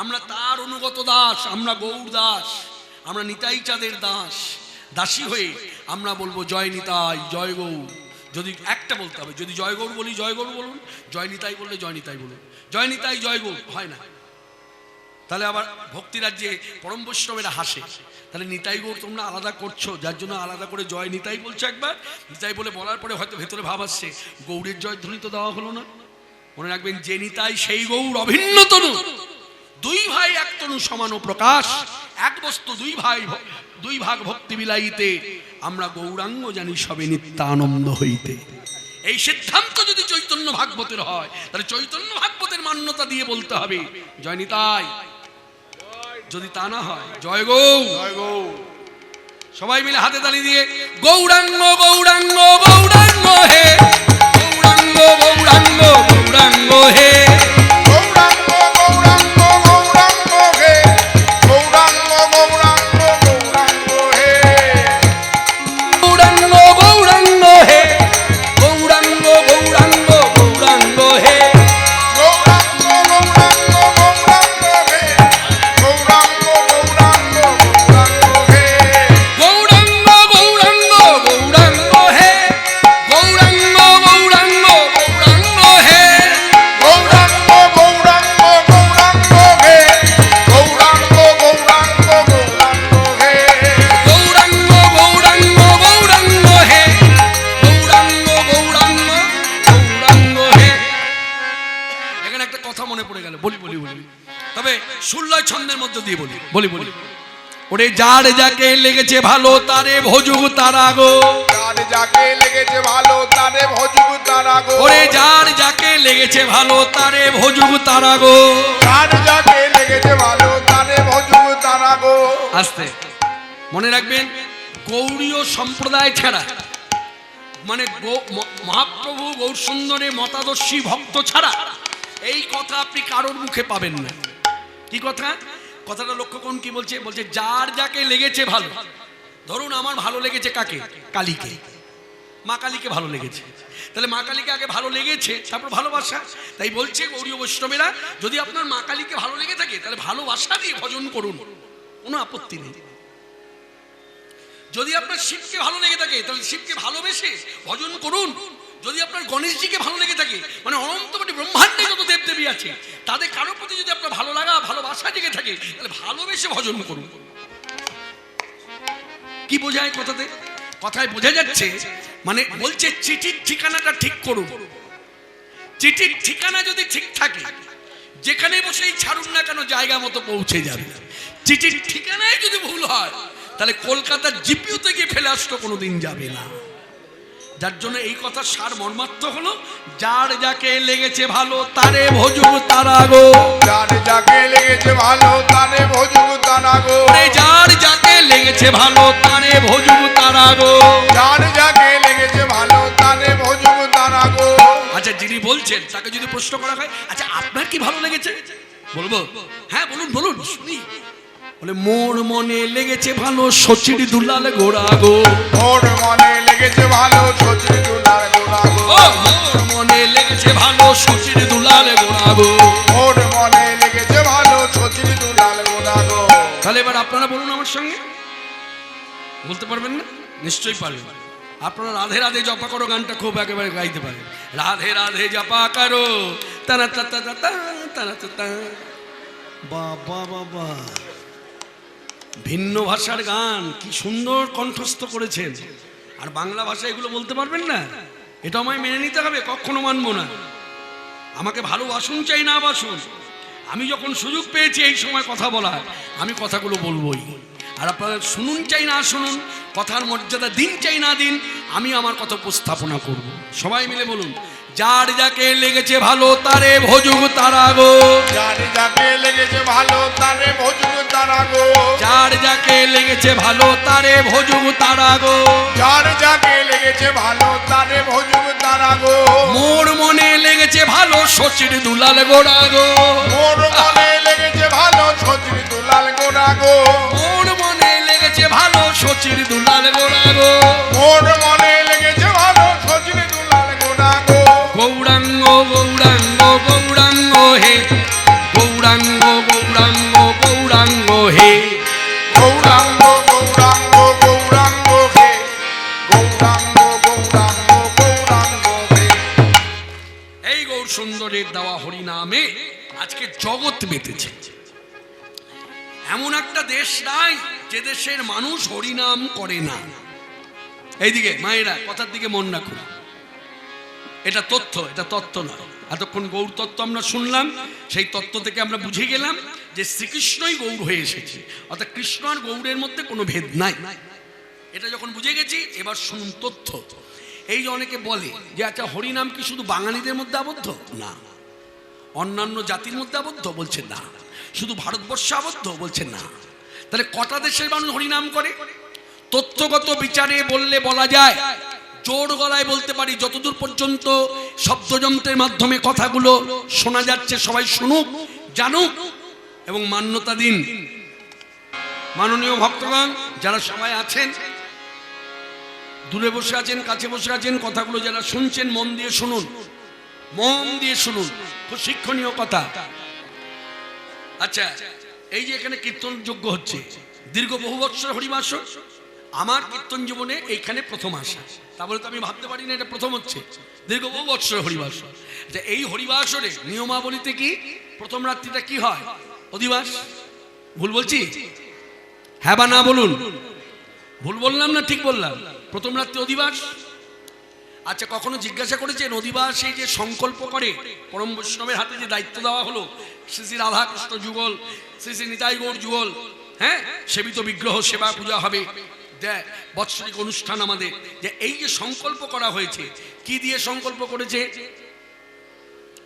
আমরা তার অনুগত দাস, আমরা গৌর দাস, আমরা নিতাই চাঁদের দাস, দাসী হয়ে আমরা বলবো জয় নিতাই, জয় গৌর। যদি একটা বলতে হবে, যদি জয় গৌর বলি জয় গৌর বলুন, জয় নিতাই বললে জয় নিতাই বলুন। জয় নিতাই জয় গৌর হয় না, তাহলে আবার ভক্তি রাজ্যে পরম বৈষ্ণবেরা হাসে। তাহলে নিতাই গৌর তোমরা আলাদা করছো, যার জন্য আলাদা করে জয় নিতাই বলছো। একবার নিতাই বলে বলার পরে হয়তো ভেতরে ভাব আসছে গৌরের জয় ধ্বনি তো দেওয়া হলো না। মনে রাখবেন, যে নিতাই সেই গৌর অভিন্ন তনু, দুই ভাই এক তনু সমান প্রকাশ, এক বস্তু দুই ভাগ ভক্তি বিলাইতে, আমরা গৌরাঙ্গ জানি সবে নিত্যানন্দ হইতে। এই সিদ্ধান্ত যদি চৈতন্য ভাগবতের হয়, তাহলে চৈতন্য ভাগবতের মান্যতা দিয়ে বলতে হবে জয় নিতাই। যদি তা না হয় জয় গৌর। সবাই মিলে হাতে তালি দিয়ে গৌরাঙ্গ গৌরাঙ্গ গৌরাঙ্গ হে, গৌরাঙ্গ গৌরাঙ্গ গৌরাঙ্গ হে, গৌরাঙ্গ গৌরাঙ্গ গৌরাঙ্গ হে, গৌরাঙ্গ গৌরাঙ্গ গৌরাঙ্গ হে, গৌরাঙ্গ গৌরাঙ্গ হে, গৌরাঙ্গ গৌরাঙ্গ গৌরাঙ্গ হে, গৌরাঙ্গ গৌরাঙ্গ গৌরাঙ্গ হে, গৌরাঙ্গ গৌরাঙ্গ গৌরাঙ্গ হে, গৌরাঙ্গ গৌরাঙ্গ গৌরাঙ্গ হে, গৌরাঙ্গ গৌরাঙ্গ গৌরাঙ্গ হে, গৌরাঙ্গ গৌরাঙ্গ গৌরাঙ্গ হে, গৌরাঙ্গ গৌরাঙ্গ গৌরাঙ্গ হে, গৌরাঙ্গ গৌরাঙ্গ গৌরাঙ্গ হে, গৌরাঙ্গ গৌরাঙ্গ গৌরাঙ্গ হে। এখানে একটা কথা মনে পড়ে গেল, বলি বলি বলি, তবে ষোলয় ছন্দের মধ্যে দিয়ে বলি বলি বলি। ওরে যার যাকে লেগেছে ভালো তারে ভজুক তারা গো, যার যাকে লেগেছে ভালো তারে ভজুক তারা গো, ওরে যার যাকে লেগেছে ভালো তারে ভজুক তারা গো। যার যাকে লেগেছে ভালো তারে ভজুক তারা গো। আস্তে মনে রাখবেন, গৌড়ীয় সম্প্রদায় ছাড়া, মানে মহাপ্রভু গৌর সুন্দরের মতাদর্শী ভক্ত ছাড়া এই কথা আপনি কারোর মুখে পাবেন না। কি কথা? কথাটা লক্ষ্য করুন, কি বলছে? বলছে যার যাকে লেগেছে ভালো। ধরুন আমার ভালো লেগেছে কাকে? কালীকে, মা কালীকে ভালো লেগেছে, তাহলে মা কালীকে আগে ভালো লেগেছে, তারপর ভালোবাসা। তাই বলছে গৌড়ীয় বৈষ্ণবেরা, যদি আপনার মা কালীকে ভালো লেগে থাকে তাহলে ভালোবাসা দিয়ে ভজন করুন, কোনো আপত্তি নেই। যদি আপনার শিবকে ভালো লেগে থাকে তাহলে শিবকে ভালোবেসে ভজন করুন। যদি আপনার গণেশজিকে ভালো লেগে থাকে, মানে অনন্ত কোটি ব্রহ্মাণ্ডে যত দেবদেবী আছে তাদের কারোর প্রতি যদি আপনার ভালো লাগা ভালোবাসা জেগে থাকে তাহলে ভালোবেসে ভজন করুন। কি বোঝায় কথাতে? কথায় বোঝা যাচ্ছে, মানে বলছে চিঠির ঠিকানাটা ঠিক করুন। চিঠির ঠিকানা যদি ঠিক থাকে, যেখানে বসেই ছাড়ুন না কেন জায়গা মতো পৌঁছে যাবে। চিঠির ঠিকানায় যদি ভুল হয় তাহলে কলকাতার জিপিউতে গিয়ে ফেলে আসতো কোনোদিন যাবে না। যার জন্য এই কথার সার মর্মার্থ হলো, যার যাকে লেগেছে ভালো তারে ভজুক তারা গো, যার যাকে লেগেছে ভালো তারে ভজুক তারা গো, যার যাকে লেগেছে ভালো তারে ভজুক তারা গো, যার যাকে লেগেছে ভালো তারে ভজুক তারা গো। আচ্ছা, যিনি বলছেন তাকে যদি প্রশ্ন করা হয়, আচ্ছা আপনার কি ভালো লেগেছে? বলবো হ্যাঁ বলুন বলুন শুনি। বলে মোর মনে লেগেছে ভালো সচির দুলাল গোড়া গো, মোর মনে লেগেছে ভালো সচির দুলাল গোড়া গো, ও মোর মনে লেগেছে ভালো সচির দুলাল গোড়া গো, মোর মনে লেগেছে ভালো সচির দুলাল গোড়া গো। তাহলে এবার আপনারা বলুন আমার সঙ্গে, বলতে পারবেন না? নিশ্চয়ই পারবেন। আপনারা রাধে রাধে জপা করো গানটা খুব একেবারে গাইতে পারেন। রাধে রাধে জপা করো তারা তা তা তা তারা তা। বাবা বাবা, ভিন্ন ভাষার গান কি সুন্দর কণ্ঠস্থ করেছেন, আর বাংলা ভাষা এগুলো বলতে পারবেন না? এটা আমায় মেনে নিতে হবে, কখনো মানবো না। আমাকে ভালোবাসুন চাই না বাসুন, আমি যখন সুযোগ পেয়েছি এই সময় কথা বলার, আমি কথাগুলো বলবোই। আর আপনারা শুনুন চাই না শুনুন, কথার মর্যাদা দিন চাই না দিন, আমি আমার কথা উপস্থাপনা করব। সবাই মিলে বলুন, যার যাকে লেগেছে ভালো তারে ভজুক তারা গো, যার যাকে লেগেছে ভালো তারে ভজুক তারা গো, যার যাকে লেগেছে ভালো তারে ভজুক তারা গো, যার যাকে লেগেছে ভালো তারে ভজুক তারা গো, মোর মনে লেগেছে ভালো শচীর দুলাল গোড়া গো, মোর মনে লেগেছে ভালো সজরি দুলাল গোড়া গো, মোর মনে লেগেছে ভালো শচীর দুলাল গোড়া গো, মোর মনে লেগেছে ভালো সজরি দুলাল গোড়া গো, গৌরাঙ্গ গৌরাঙ্গ গৌরাঙ্গ হে, গৌরাঙ্গ গৌরাঙ্গ গৌরাঙ্গ হে, গৌরাঙ্গ গৌরাঙ্গ গৌরাঙ্গ হে, গৌরাঙ্গ গৌরাঙ্গ গৌরাঙ্গ হে। এই গৌর সুন্দরের দেওয়া হরিনামে আজকে জগৎ মেতেছে। এমন একটা দেশ নাই যে দেশের মানুষ হরিনাম করে না। এইদিকে মায়েরা কথার দিকে মন রাখুন, এটা তথ্য, এটা তত্ত্ব নয়। এতক্ষণ গৌর তত্ত্ব আমরা শুনলাম, সেই তত্ত্ব থেকে আমরা বুঝে গেলাম যে শ্রীকৃষ্ণই গৌর হয়ে এসেছে, অর্থাৎ কৃষ্ণ আর গৌরের মধ্যে কোনো ভেদ নাই। এটা যখন বুঝে গেছি, এবার শুনুন তথ্য। এই যে অনেকে বলে যে আচ্ছা হরিনাম কি শুধু বাঙালিদের মধ্যে আবদ্ধ? না। অন্যান্য জাতির মধ্যে আবদ্ধ? বলছে না। শুধু ভারতবর্ষে আবদ্ধ? বলছে না। তাহলে কটা দেশের মানুষ হরিনাম করে? তথ্যগত বিচারে বললে বলা যায়, জোর গলায় বলতে পারি, যতদূর পর্যন্ত শব্দযন্ত্রের মাধ্যমে কথাগুলো শোনা যাচ্ছে সবাই শুনুক, জানুক এবং মান্যতা দিন। মাননীয় ভক্তগণ যারা সবাই আছেন, দূরে বসে আছেন, কাছে বসে আছেন, কথাগুলো যারা শুনছেন মন দিয়ে শুনুন, মন দিয়ে শুনুন, খুব শিক্ষণীয় কথা। আচ্ছা, এই যে এখানে কীর্তন যজ্ঞ হচ্ছে, দীর্ঘ বহু বৎসর হরিবাস, আমার কীর্তন জীবনে এইখানে প্রথম আসা, তারপরে তো আমি ভাবতে পারি না এটা প্রথম হচ্ছে। দীর্ঘ বহু বৎসর হরিবাস। আচ্ছা, এই হরিবাসরে নিয়মাবলীতে কি প্রথম রাত্রিটা কি হয়? অধিবাস। ভুল বলছি? হ্যাঁ বা না বলুন। ভুল বললাম না ঠিক বললাম? প্রথম রাত্রি অধিবাস। আচ্ছা, কখনো জিজ্ঞাসা করেছেন অধিবাসে যে সংকল্প করে পরম বৈষ্ণবের হাতে যে দায়িত্ব দেওয়া হলো, শ্রী শ্রী রাধাকৃষ্ণ যুগল, শ্রী শ্রী নিতাই গৌর যুগল, হ্যাঁ, সেবিত বিগ্রহ সেবা পূজা হবে, বাৎসরিক অনুষ্ঠান আমাদের, যে এই যে সংকল্প করা হয়েছে, কি দিয়ে সংকল্প করেছে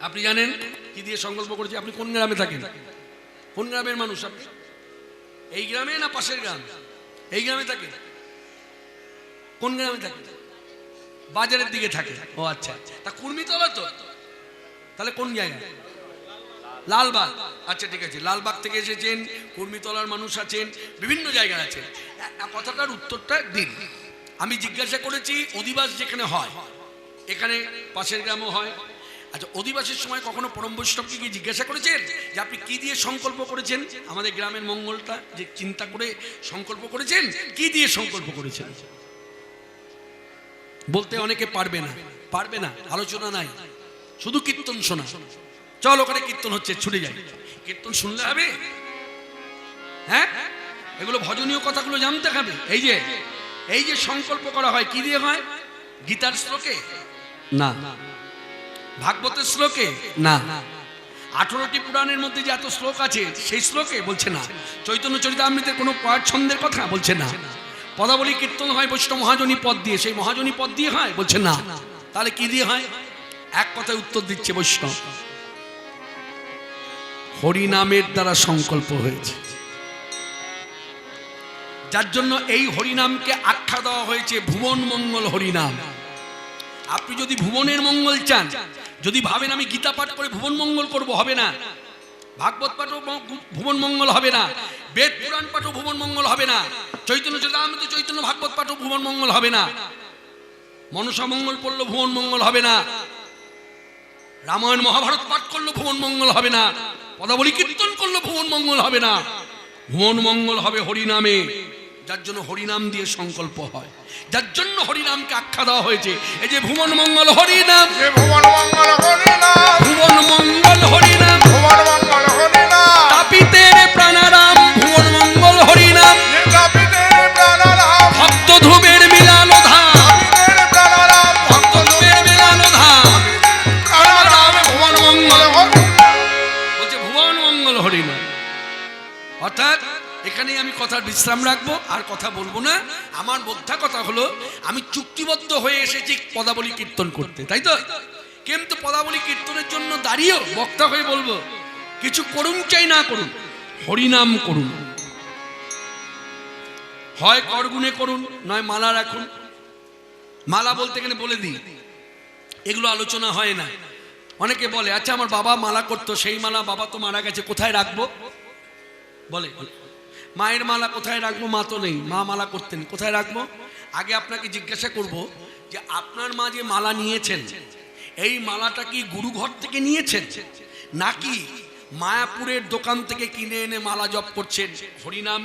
আপনি জানেন? কি দিয়ে সংকল্প করেছে? আপনি কোন গ্রামে থাকেন? কোন গ্রামের মানুষ আপনি? এই গ্রামে না পাশের গ্রাম? এই গ্রামে থাকেন? কোন গ্রামে থাকেন? বাজারের দিকে থাকে। ও আচ্ছা, তা কুর্মিতলা তো, তাহলে কোন জায়গা? লালবাগ। আচ্ছা ঠিক আছে, লালবাগ থেকে এসেছেন, কুর্মিতলার মানুষ আছেন, বিভিন্ন জায়গায় আছেন। কথাটার উত্তরটা দিন। আমি জিজ্ঞাসা করেছি অধিবাস যেখানে হয়, এখানে পাশের গ্রামও হয়। আচ্ছা, অধিবাসের সময় কখনো পরম বৈষ্ণবকে গিয়ে জিজ্ঞাসা করেছেন যে আপনি কি দিয়ে সংকল্প করেছেন আমাদের গ্রামের মঙ্গলটা যে চিন্তা করে সংকল্প করেছেন? কি দিয়ে সংকল্প করেছেন? বলতে অনেকে পারবে না, পারবে না, আলোচনা নাই, শুধু কীর্তন শোনা। চল ওখানে কীর্তন হচ্ছে, ছুটে যাই, কীর্তন শুনলে হবে? হ্যাঁ, এগুলো ভজনীয় কথাগুলো জানতে হবে। এই যে সংকল্প করা হয় কি দিয়ে হয়? গীতার শ্লোকে না, ভাগবতের শ্লোকে না, 18টি পুরাণের মধ্যে যে এত শ্লোক আছে সেই শ্লোকে বলছে না, চৈতন্য চরিতামৃতের কোনো পাঠ ছন্দের কথা বলছে না, পদাবলী কীর্তন হয় বৈষ্ণব মহাজনী পদ দিয়ে, সেই মহাজনী পদ দিয়ে হয় বলছে না। তাহলে কি দিয়ে হয়? এক কথায় উত্তর দিচ্ছে বৈষ্ণব, হরিনামের দ্বারা সংকল্প হয়েছে, যার জন্য এই হরিনামকে আখ্যা দেওয়া হয়েছে ভুবন মঙ্গল হরিনাম। আপনি যদি ভুবনের মঙ্গল চান, যদি ভাবেন আমি গীতা পাঠ করে ভুবন মঙ্গল করব, হবে না। ভাগবত পাঠও ভুবন মঙ্গল হবে না, বেদ পুরাণ পাঠও ভুবন মঙ্গল হবে না, চৈতন্য চরিতামৃত চৈতন্য ভাগবত পাঠও ভুবন মঙ্গল হবে না, মনসা মঙ্গল পড়লো ভুবন মঙ্গল হবে না, রামায়ণ মহাভারত পাঠ করলো ভুবন মঙ্গল হবে না, পদাবলী কীর্তন করলো ভুবন মঙ্গল হবে না। ভুবন মঙ্গল হবে হরিনামে, যার জন্য হরিনাম দিয়ে সংকল্প হয়, যার জন্য হরিনামকে আখ্যা দেওয়া হয়েছে। এই যে ভুবন মঙ্গল হরিনাম, ভুবন মঙ্গল হরিনাম, ভুবন মঙ্গল হরিনাম, ভুবন মঙ্গল হরিনাম, তাপিতের প্রাণারাম ভুবন মঙ্গল হরিনাম, তাপিতের প্রাণারাম, ভক্ত ধূপের মিলানো ধাম, তাপিতের প্রাণারাম, ভক্ত ধূপের মিলানো ধাম, প্রাণারাম, ভুবন মঙ্গল এবার বিশ্রাম রাখবো, আর কথা বলবো না। আমার বোঝা কথা হলো, আমি চুক্তিবদ্ধ হয়ে এসেছি পদাবলী কীর্তন করতে, তাই তো? কিন্তু পদাবলী কীর্তনের জন্য দাঁড়িয়েও বক্তা হয়ে বলবো, কিছু করুন চাই না করুন, হরিনাম করুন। হয় করগুণে করুন, নয় মালা রাখুন। মালা বলতে গেলে বলে দিই, এগুলো আলোচনা হয় না। অনেকে বলে, আচ্ছা আমার বাবা মালা করতো, সেই মালা, বাবা তো মারা গেছে, কোথায় রাখবো? বলে মায়ের মালা কোথায় রাখবো? মা তো নেই, মা মালা করতেন, কোথায় রাখবো? আগে আপনাকে জিজ্ঞাসা করব যে আপনার মা যে মালা নিয়েছেন, এই মালাটা কি গুরুঘর থেকে নিয়েছেন, নাকি মায়াপুরের দোকান থেকে কিনে এনে মালা জপ করছেন? হরিনাম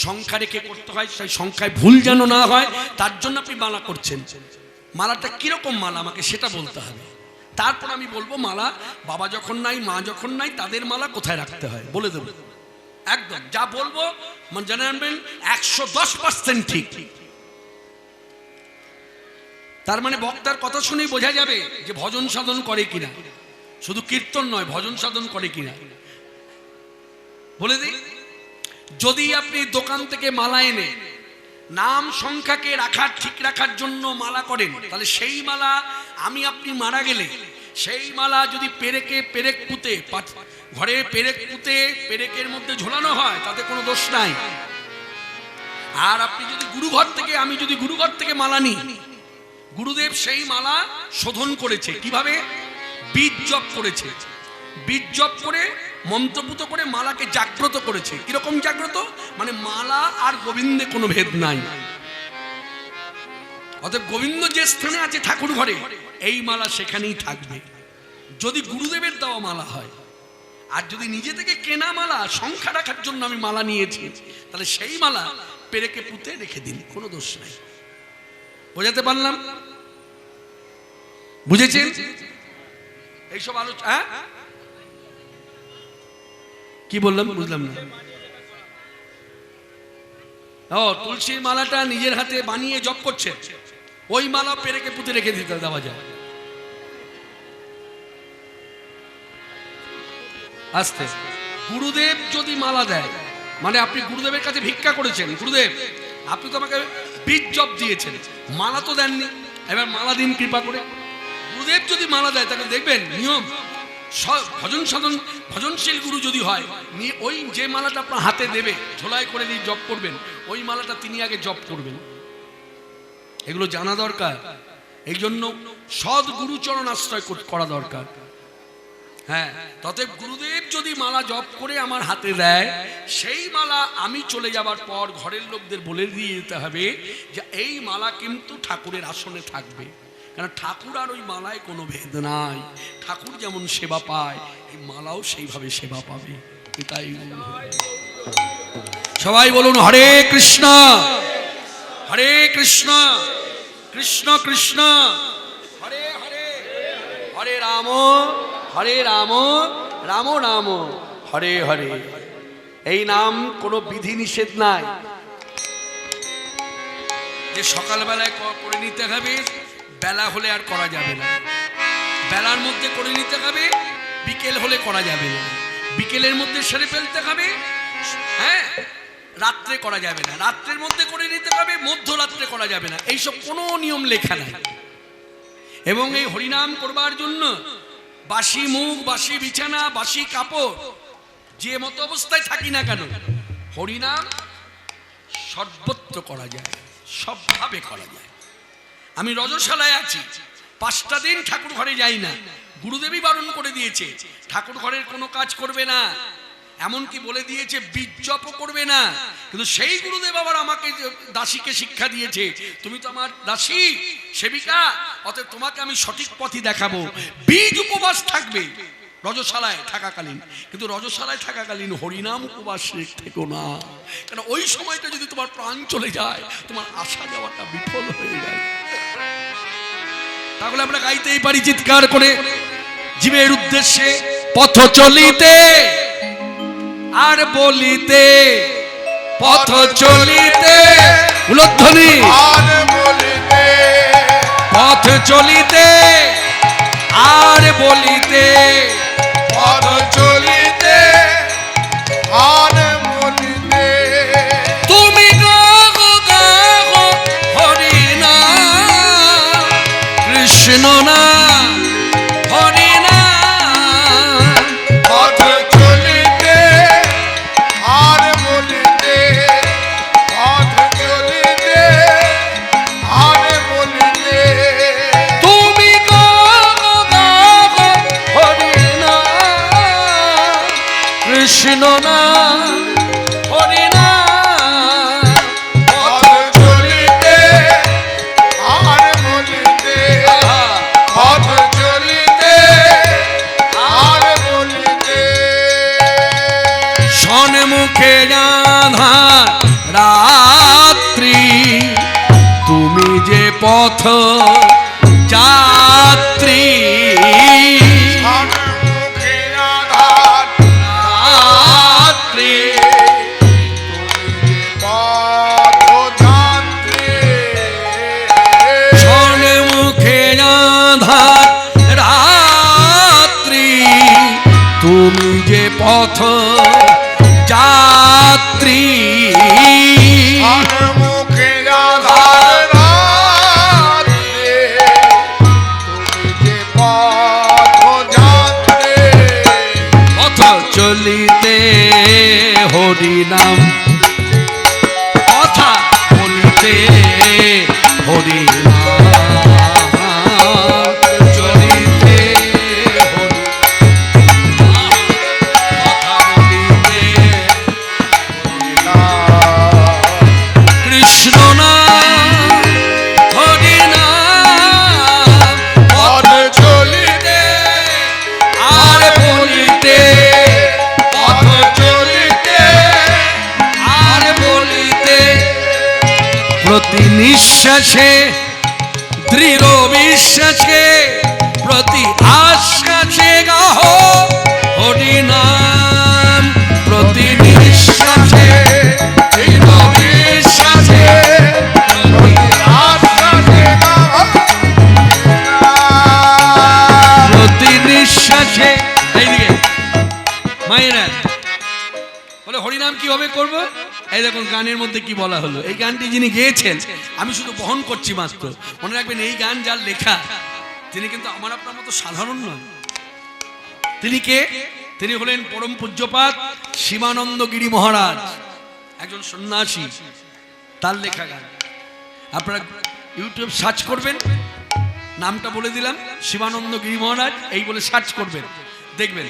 সংখ্যা রেখে করতে হয়, সেই সংখ্যায় ভুল যেন না হয়, তার জন্য আপনি মালা করছেন। মালাটা কিরকম মালা আমাকে সেটা বলতে হবে, তারপর আমি বলবো মালা বাবা যখন নাই, মা যখন নাই, তাদের মালা কোথায় রাখতে হয় বলে দেবো। একদম যা বলবো জেনে আনবেন, 110% ঠিক। তার মানে বক্তার কথা শুনেই বোঝা যাবে যে ভজন সাধন করে কিনা, শুধু কীর্তন নয়, ভজন সাধন করে কিনা। বলে দিই, যদি আপনি দোকান থেকে মালা এনে নাম সংখ্যাকে রাখার, ঠিক রাখার জন্য মালা করেন, তাহলে সেই মালা আমি আপনি মারা গেলে সেই মালা যদি পেরেক পুঁতে, ঘরে পেরেক পুঁতে পেরেকের মধ্যে ঝোলানো হয়, তাতে কোনো দোষ নাই। আর আপনি যদি গুরুঘর থেকে, আমি যদি গুরুঘর থেকে মালা নিই, গুরুদেব সেই মালা শোধন করেছে কিভাবে? বীজ জপ করেছে, বীজ জপ করে মন্ত্রপুত করে মালাকে জাগ্রত করেছে। কিরকম জাগ্রত? মানে মালা আর গোবিন্দে কোনো ভেদ নাই। অতএব গোবিন্দ যে স্থানে আছে ঠাকুর ঘরে, এই মালা সেখানেই থাকবে, যদি গুরুদেবের দেওয়া মালা হয়। আর যদি নিজে থেকে কেনা মালা, সংখ্যা রাখার জন্য আমি মালা নিয়েছি, তাহলে সেই মালা পেরেকে পুঁতে রেখে দিন, কোনো দোষ নাই। বোঝাতে পারলাম? বুঝেছেন? এইসব আলোচনা কি বললাম বুঝলাম না। ও, তুলসীর মালাটা নিজের হাতে বানিয়ে জপ করছে, ওই মালা পেরেকে পুঁতে রেখে দিতে দেওয়া যায়। আস্তে গুরুদেব যদি মালা দেয়, মানে আপনি গুরুদেবের কাছে ভিক্ষা করেছেন, গুরুদেব আপনি তো আমাকে বীজ জপ দিয়েছেন, মালা তো দেননি, এবার মালা দিন কৃপা করে। গুরুদেব যদি মালা দেয়, তাকে দেখবেন নিয়ম, ভজন সাধন ভজনশীল গুরু যদি হয়, ওই যে মালাটা আপনার হাতে দেবে, ঝোলাই করে নিয়ে জপ করবেন, ওই মালাটা তিনি আগে জপ করবেন। এগুলো জানা দরকার, এই জন্য সৎ গুরুচরণ আশ্রয় করা দরকার। হ্যাঁ, তবে গুরুদেব যদি মালা জপ করে আমার হাতে দেয়, সেই মালা আমি চলে যাবার পর ঘরের লোকদের বলে দিয়ে যেতে হবে যে এই মালা কিন্তু ঠাকুরের আসনে থাকবে। কারণ ঠাকুর আর ওই মালায় কোনো ভেদ নাই, ঠাকুর যেমন সেবা পায়, এই মালাও সেইভাবে সেবা পাবে। এটাই সবাই বলুন হরে কৃষ্ণ, হরে কৃষ্ণ, কৃষ্ণ কৃষ্ণ হরে হরে, হরে রাম, হরে রাম, রাম রাম হরে হরে। এই নাম কোনো বিধি নিষেধ নাই যে সকালবেলায় করে নিতে হবে, বেলা হলে আর করা যাবে না, বেলার মধ্যে করে নিতে হবে, বিকেল হলে করা যাবে না, বিকেলের মধ্যে সেরে ফেলতে হবে, হ্যাঁ, রাত্রে করা যাবে না, রাত্রের মধ্যে করে নিতে হবে, মধ্যরাত্রে করা যাবে না, এইসব কোনো নিয়ম লেখা নাই। এবং এই হরিনাম করবার জন্য বাসি মুখ, বাসি বিছানা, বাসি কাপড়, যে মতো অবস্থায় থাকি না কেন, হরিনাম সর্বত্র করা যায়, সবভাবে করা যায়। আমি রজশালায় আছি, 5টা দিন ঠাকুর ঘরে যাই না, গুরুদেবই বারণ করে দিয়েছে ঠাকুর ঘরের কোনো কাজ করবে না, এমনকি বলে দিয়েছে বীজ জপও করবে না। কিন্তু সেই গুরুদেব আবার আমাকে দাসীকে শিক্ষা দিয়েছে, তুমি তো আমার দাসী সেবিকা, অতএব তোমাকে আমি সঠিক পথই দেখাবো, বীজ উপবাস থাকবে রজশালায় থাকাকালীন। কিন্তু রজশালায় থাকাকালীন হরিনাম উপবাস থেকো না, কেন ওই সময়টা যদি তোমার প্রাণ চলে যায়, তোমার আসা যাওয়াটা বিফল হয়ে যায়। তাহলে আমরা গাইতেই পারি চিৎকার করে, জীবের উদ্দেশ্যে পথ চলিতে আর বলিতে, পথ চলিতে উলধ্বনি, আর বলিতে, পথ চলিতে আর বলিতে, পথ চলিতে আর বলিতে, কৃষ্ণ না হরি না পথ চলিতে আর বলিতে পথ চলিতে আর বলিতে তুমি গো হরি না কৃষ্ণ না হরি না পথ চলিতে আর বলিতে পথ চলিতে আর বলিতে সন্মুখে জানা রাত্রি তুমি যে পথ যাত্রী সম্মুখে আধার রাত্রি তুমি যে পথযাত্রী সন্মুখে জানা রাত্রি তুমি যে পথ যাত্রী সম্মুখে আধার রাত্রি তুমি যে পথযাত্রী পথ চলিতে হরি নাম কথা বলিতে হরি নাম চলিতে হরি নাম, কথা বলিতে কৃষ্ণ নাম হরি নাম পথ চলিতে আর বলিতে পথ চলিতে আর বলিতে প্রতি নিঃশ্বাসে দৃঢ় বিশ্বাসে প্রতি আশ্বাসে গাহ হরি নাম প্রতি নিঃশ্বাসে দৃঢ় বিশ্বাসে প্রতি আশ্বাসে প্রতি নিঃশ্বাসে এইদিকে মায়েরা বলে হরিনাম কিভাবে করব? এই দেখুন গানের মধ্যে কি বলা হলো। এই গানটি যিনি গেয়েছেন আমি শুধু বহন করছি মাত্র। মনে রাখবেন এই গান যার লেখা তিনি কিন্তু আমার আপনার মতো সাধারণ নয়। তিনি কে? তিনি হলেন পরম পূজ্যপাত শিবানন্দ গিরি মহারাজ, একজন সন্ন্যাসী। তার লেখা গান আপনারা ইউটিউব সার্চ করবেন, নামটা বলে দিলাম শিবানন্দ গিরি মহারাজ, এই বলে সার্চ করবেন, দেখবেন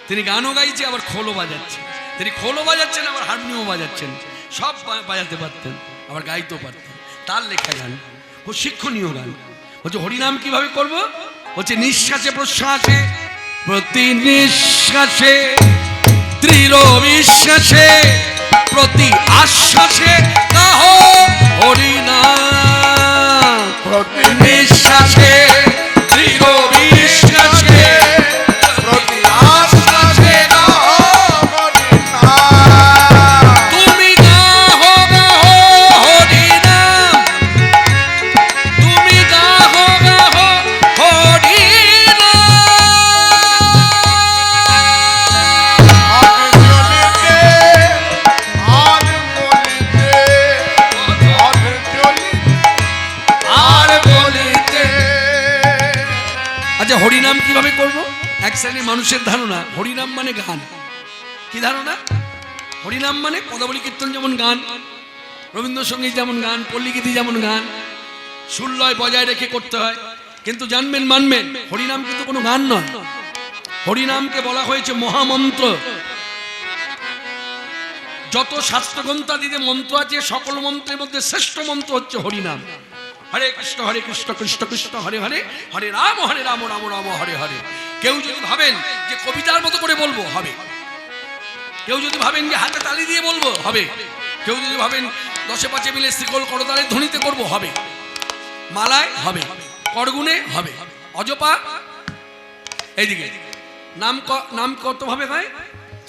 তিনি গানও গাইছে আবার খোলও বাজাচ্ছে। তিনি খোলও বাজাচ্ছেন আবার হারমোনিয়ামও বাজাচ্ছেন, সব বাজাতে পারতেন আবার গাইতেও পারতেন। তার লেখা গান খুব শিক্ষণীয় গান। বলছে হরিনাম কিভাবে করব? বলছে নিঃশ্বাসে প্রশ্বাসে প্রতি নিঃশ্বাসে দৃঢ় বিশ্বাসে প্রতি আশ্বাসে গাহ হরিনাম প্রতি নিঃশ্বাসে দৃঢ় বিশ্বাসে প্রতি আশ্বাসে তুমি গাহ গাহ হরিনাম তুমি গাহ গাহ হরিনাম আর বলিতে। আচ্ছা হরিনাম কিভাবে করব? এক শ্রেণীর মানুষের ধারণা হরিনাম মানে গান। কি ধারণা? হরিনাম মানে পদাবলী কীর্তন যেমন গান, রবীন্দ্রসঙ্গীত যেমন গান, পল্লীগীতি যেমন গান, সুরলয় বজায় রেখে করতে হয়। কিন্তু জানবেন মানবেন হরিনাম কিন্তু কোনো গান নয়। হরিনামকে বলা হয়েছে মহামন্ত্র। যত শাস্ত্রগ্রন্থাদিতে মন্ত্র আছে সকল মন্ত্রের মধ্যে শ্রেষ্ঠ মন্ত্র হচ্ছে হরিনাম। হরে কৃষ্ণ কৃষ্ণ কৃষ্ণ হরে হরে, হরে রাম রাম রাম হরে হরে। কেউ যদি ভাবেন যে কবিতার মতো করে বলবো হবে, কেউ যদি ভাবেন যে হাতে তালি দিয়ে বলবো হবে, কেউ যদি ভাবেন দশে পাঁচে মিলে শ্রীকোল করতালের ধ্বনিতে করবো হবে, মালায় হবে, করগুনে হবে, অজপা এইদিকে নাম কত ভাবে হয়?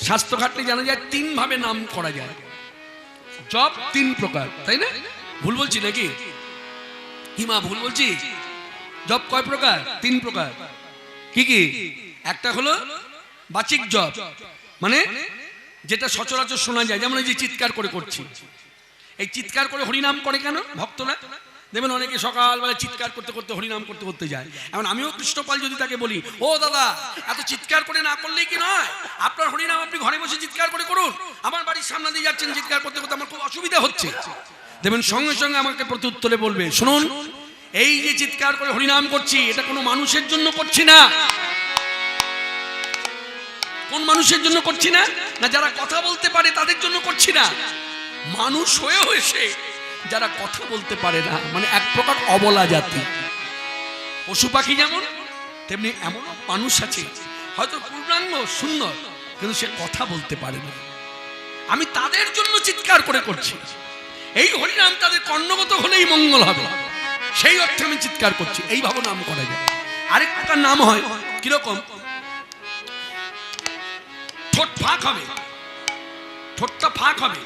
শাস্ত্র ঘাটলে জানা যায় তিন ভাবে নাম করা যায়। জপ তিন প্রকার, তাই না? ভুল বলছি নাকি? কি মা ভুল বলছি? জপ কয় প্রকার? তিন প্রকার। কি কি? একটা হলো বাচিক জপ, মানে যেটা সচরাচর শোনা যায়, যেমন এই যে চিৎকার করে করছি। এই চিৎকার করে হরিনাম করে কেন ভক্তরা? দেখবেন অনেকে সকালবেলা চিৎকার করতে করতে হরিনাম করতে করতে যায়। এখন আমিও কৃষ্ণপাল যদি তাকে বলি, ও দাদা এত চিৎকার করে না করলেই কি নয়, আপনার হরিনাম আপনি ঘরে বসে চিৎকার করে করুন, আমার বাড়ির সামনে দিয়ে যাচ্ছেন চিৎকার করতে করতে আমার খুব অসুবিধা হচ্ছে। দেখবেন সঙ্গে সঙ্গে আমাকে প্রত্যুত্তরে বলবে, শুনুন এই যে চিৎকার করে হরিনাম করছি এটা কোনো মানুষের জন্য করছি না। কোন মানুষের জন্য করছি না? না যারা কথা বলতে পারে তাদের জন্য করছি না, মানুষ হয়ে হয়েছে যারা কথা বলতে পারে না, মানে এক প্রকার অবলা জাতি। পশু পাখি যেমন, তেমনি এমন মানুষ আছে হয়তো পূর্ণাঙ্গ সুন্দর কিন্তু সে কথা বলতে পারে না। আমি তাদের জন্য চিৎকার করে করছি, এই হরিনাম তাদের কর্ণগত হলেই মঙ্গল হবে, সেই অর্থে আমি চিৎকার করছি। এইভাবে নাম করা যায়। আরেক প্রকার নাম হয় কিরকম, ঠোঁট ফাঁক হবে, ঠোঁটটা ফাঁক হবে,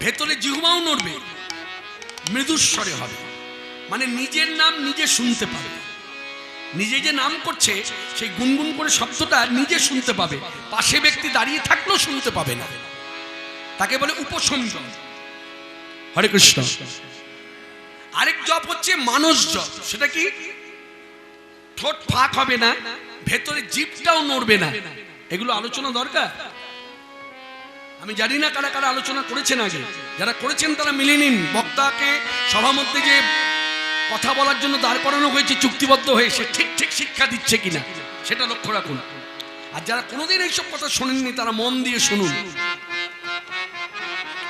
ভেতরে জিহ্বাও নড়বে, মৃদুস্বরে হবে, মানে নিজের নাম নিজে শুনতে পাবে। নিজে যে নাম করছে সেই গুনগুন করে শব্দটা নিজে শুনতে পাবে, পাশে ব্যক্তি দাঁড়িয়ে থাকলেও শুনতে পাবে না, তাকে বলে উপসংযম। হরে কৃষ্ণ। আরেক জপ হচ্ছে মানস জপ। সেটা কি? ঠোঁট ফাঁক হবে না, ভেতরে জিভটাও নড়বে না। এগুলো আলোচনা দরকার। আমি জানি না কারা কারা আলোচনা করেছেন আগে, যারা করেছেন তারা মিলিয়ে নিন। বক্তাকে সভার মধ্যে যে কথা বলার জন্য দাঁড় করানো হয়েছে চুক্তিবদ্ধ হয়ে, সে ঠিক ঠিক শিক্ষা দিচ্ছে কিনা সেটা লক্ষ্য রাখুন। আর যারা কোনোদিন এইসব কথা শোনেননি তারা মন দিয়ে শুনুন।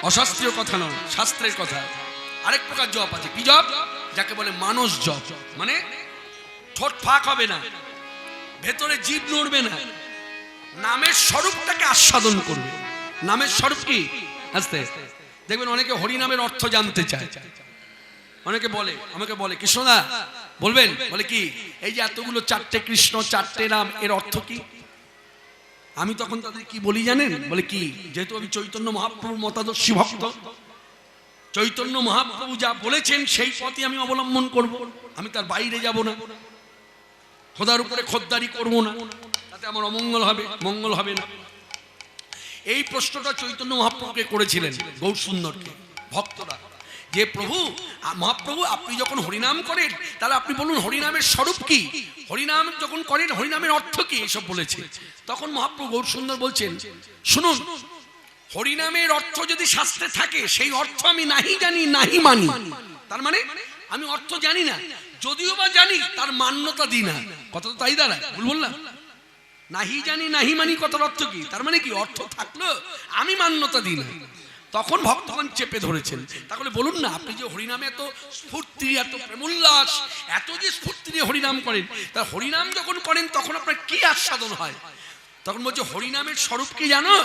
অশাস্ত্রীয় কথা নয়, শাস্ত্রের কথা। আরেক প্রকার জপ আছে। কি জপ? যাকে বলে মানস জপ। মানে ঠোঁট ফাঁক হবে না, ভেতরে জিভ নড়বে না, নামের স্বরূপটাকে আস্বাদন করবে। নামের স্বরূপ কি? আস্তে দেখবেন অনেকে হরিনামের অর্থ জানতে চায়। অনেকে বলে, আমাকে বলে, কৃষ্ণদা বলবেন? বলে কি এই যে এতগুলো চারটে কৃষ্ণ চারটে নাম, এর অর্থ কি? আমি তখন তাদের কি বলি জানেন? বলে কি, যেহেতু আমি চৈতন্য মহাপ্রভুর মতাদর্শী ভক্ত, চৈতন্য মহাপ্রভু যা বলেছেন সেই পথই আমি অবলম্বন করব, আমি তার বাইরে যাব না, খোদার উপরে খোদ্দারি করব না, তাতে আমার অমঙ্গল হবে, মঙ্গল হবে না। এই প্রশ্নটা চৈতন্য মহাপ্রভুকে করেছিলেন গৌর সুন্দরকে ভক্তরা, যে প্রভু মহাপ্রভু আপনি যখন হরিনাম করেন তাহলে আপনি বলুন হরিনামের স্বরূপ কি, হরিনাম যখন করেন হরিনামের অর্থ কি, এসব বলেছে। তখন মহাপ্রভু গৌর সুন্দর বলছেন, শুনুন হরিনামের অর্থ যদি শাস্ত্রে থাকে সেই অর্থ আমি নাহি জানি নাহি মানি। তার মানে আমি অর্থ জানি না, যদিও বা জানি তার মান্যতা দিই না। কথা তো তাই দাঁড়ায়, ভুল বললাম? নাহি জানি নাহি মানি কথার অর্থ কি? তার মানে কি অর্থ থাকলো আমি মান্যতা দিই না। তখন ভক্তগণ চেপে ধরেছেন। তাহলে বলুন না, আপনি যে হরিনামে এত স্ফূর্তি, এত প্রেমোল্লাস, এত যে স্ফূর্তি নিয়ে হরিনাম করেন, তা হরিনাম যখন করেন তখন আপনার কি আস্বাদন হয়? তখন বলছে হরিনামের স্বরূপ কি জানো?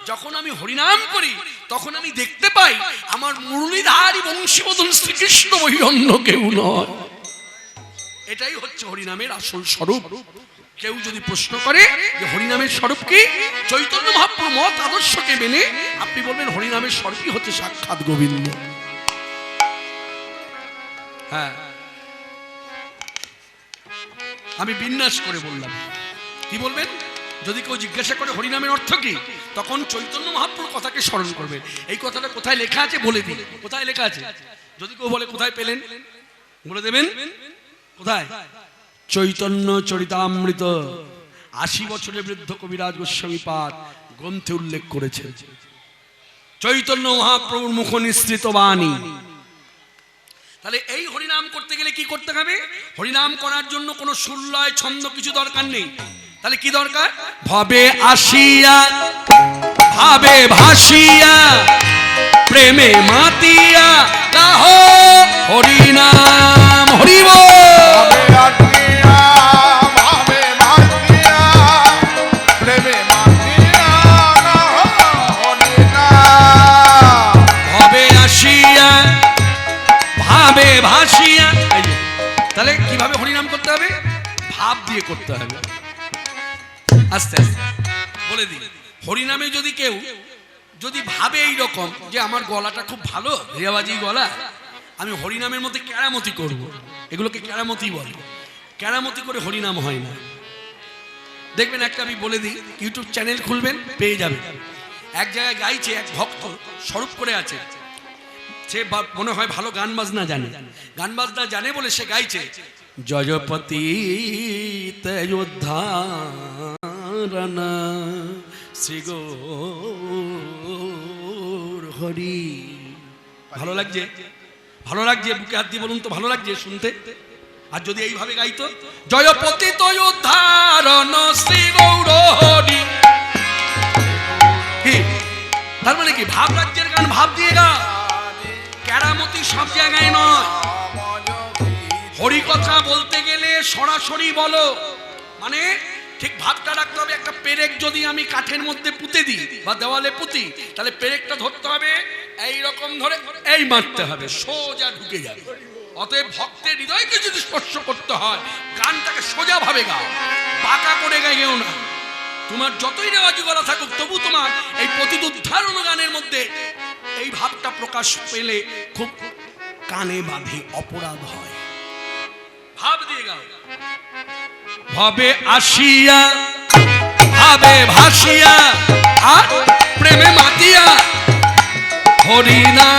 যখন আমি হরিনাম করি তখন আমি দেখতে পাই আমার মুরলীধারী বংশীবদন শ্রীকৃষ্ণ বহি অন্য কেউ নয়। এটাই হচ্ছে হরিনামের আসল স্বরূপ। কেউ যদি প্রশ্ন করে যে হরিনামের স্বরূপ কি, চৈতন্য মহাপ্রভু মত আদর্শকে মেনে আপনি বলবেন হরিনামের স্বরূপই হচ্ছে সাক্ষাৎ গোবিন্দ। হ্যাঁ, আমি বিন্যাস করে বললাম। কি বলবেন? যদি কেউ জিজ্ঞাসা করে হরিনামের অর্থ কি, তখন চৈতন্য মহাপ্রভুর কথাকে স্মরণ করবে। এই কথাটা কোথায় লেখা আছে বলে দিন। কোথায় লেখা আছে? যদি কেউ বলে কোথায় পেলেন বলে দেবেন। কোথায়? চৈতন্য চরিতামৃত ৮০ বছরের বৃদ্ধ কবিরাজ গোস্বামী পাদ গ্রন্থে উল্লেখ করেছে। চৈতন্য মহাপ্রভুর মুখ নিঃসৃত বাণী। তাহলে এই হরিনাম করতে গেলে কি করতে হবে? হরিনাম করার জন্য কোনো সুর লয় ছন্দ কিছু দরকার নেই। তাহলে কি দরকার? ভবে আসিয়া ভাবে ভাসিয়া প্রেমে মাতিয়া গাহ হরিনাম। হরিব ভাসিয়া। তাহলে কিভাবে হরিনাম করতে হবে? ভাব দিয়ে করতে হবে। আস্তে আস্তে বলে দিই, হরিনামে যদি কেউ যদি ভাবে এই রকম যে আমার গলাটা খুব ভালো, রেওয়াজি গলা, আমি হরিনামের মধ্যে কেরামতি করব, এগুলোকে কেরামতি বলে। কেরামতি করে হরিনাম হয় না। দেখবেন একটা আমি বলে দিই, ইউটিউব চ্যানেল খুলবেন পেয়ে যাবেন। এক জায়গায় গাইছে, এক ভক্ত স্বরূপ করে আছে, সে মনে হয় ভালো গান বাজনা জানে, গান বাজনা জানে বলে সে গাইছে জয়পতি তেজোদ্ধারণ শ্রী গৌর হরি। ভালো লাগছে? ভালো লাগছে? বুকে হাত দিয়ে বলুন তো ভালো লাগছে শুনতে? আর যদি এইভাবে গাইতো জয়পতি তয়োদ্ধারণ শ্রী গৌর হরি, কি তার মানে কি? ভাব রাজ্যের গান ভাব দিয়ে গা, কেরামতি সব জায়গায় নয়। হরি কথা বলতে গেলে সরাসরি বলো, মানে ঠিক ভাবটা রাখতে হবে। একটা পেরেক যদি আমি কাঠের মধ্যে পুঁতে দিই বা দেওয়ালে পুঁতি, তাহলে পেরেকটা ধরতে হবে এই রকম ধরে, এই মারতে হবে, সোজা ঢুকে যাবে। অতএব ভক্তের হৃদয়কে যদি স্পর্শ করতে হয়, গানটাকে সোজা ভাবে গাও, বাঁকা করে গাইও না। তোমার যতই রেওয়াজি করা থাকুক, তবু তোমার এই প্রতিদ্ধারণ গানের মধ্যে এই ভাবটা প্রকাশ পেলে খুব কানে বাঁধে, অপরাধ হয়। ভাব দিয়ে গাও। ভবে আসিয়া ভাবে ভাসিয়া আর প্রেমে মাতিয়া হরি না,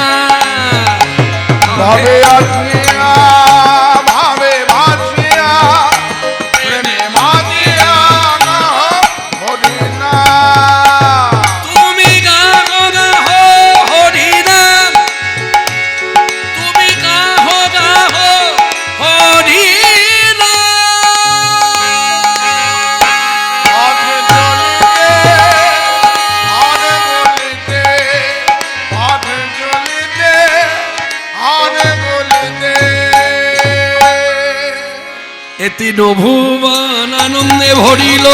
ভাবে আসিয়া ভাবে ভাসিয়া প্রেমে মাতিয়া হরি না। তুমি গাহো গাহো হরি নাম, তুমি গাহো গাহো হরি তিন ভুবন আনন্দে ভরিল,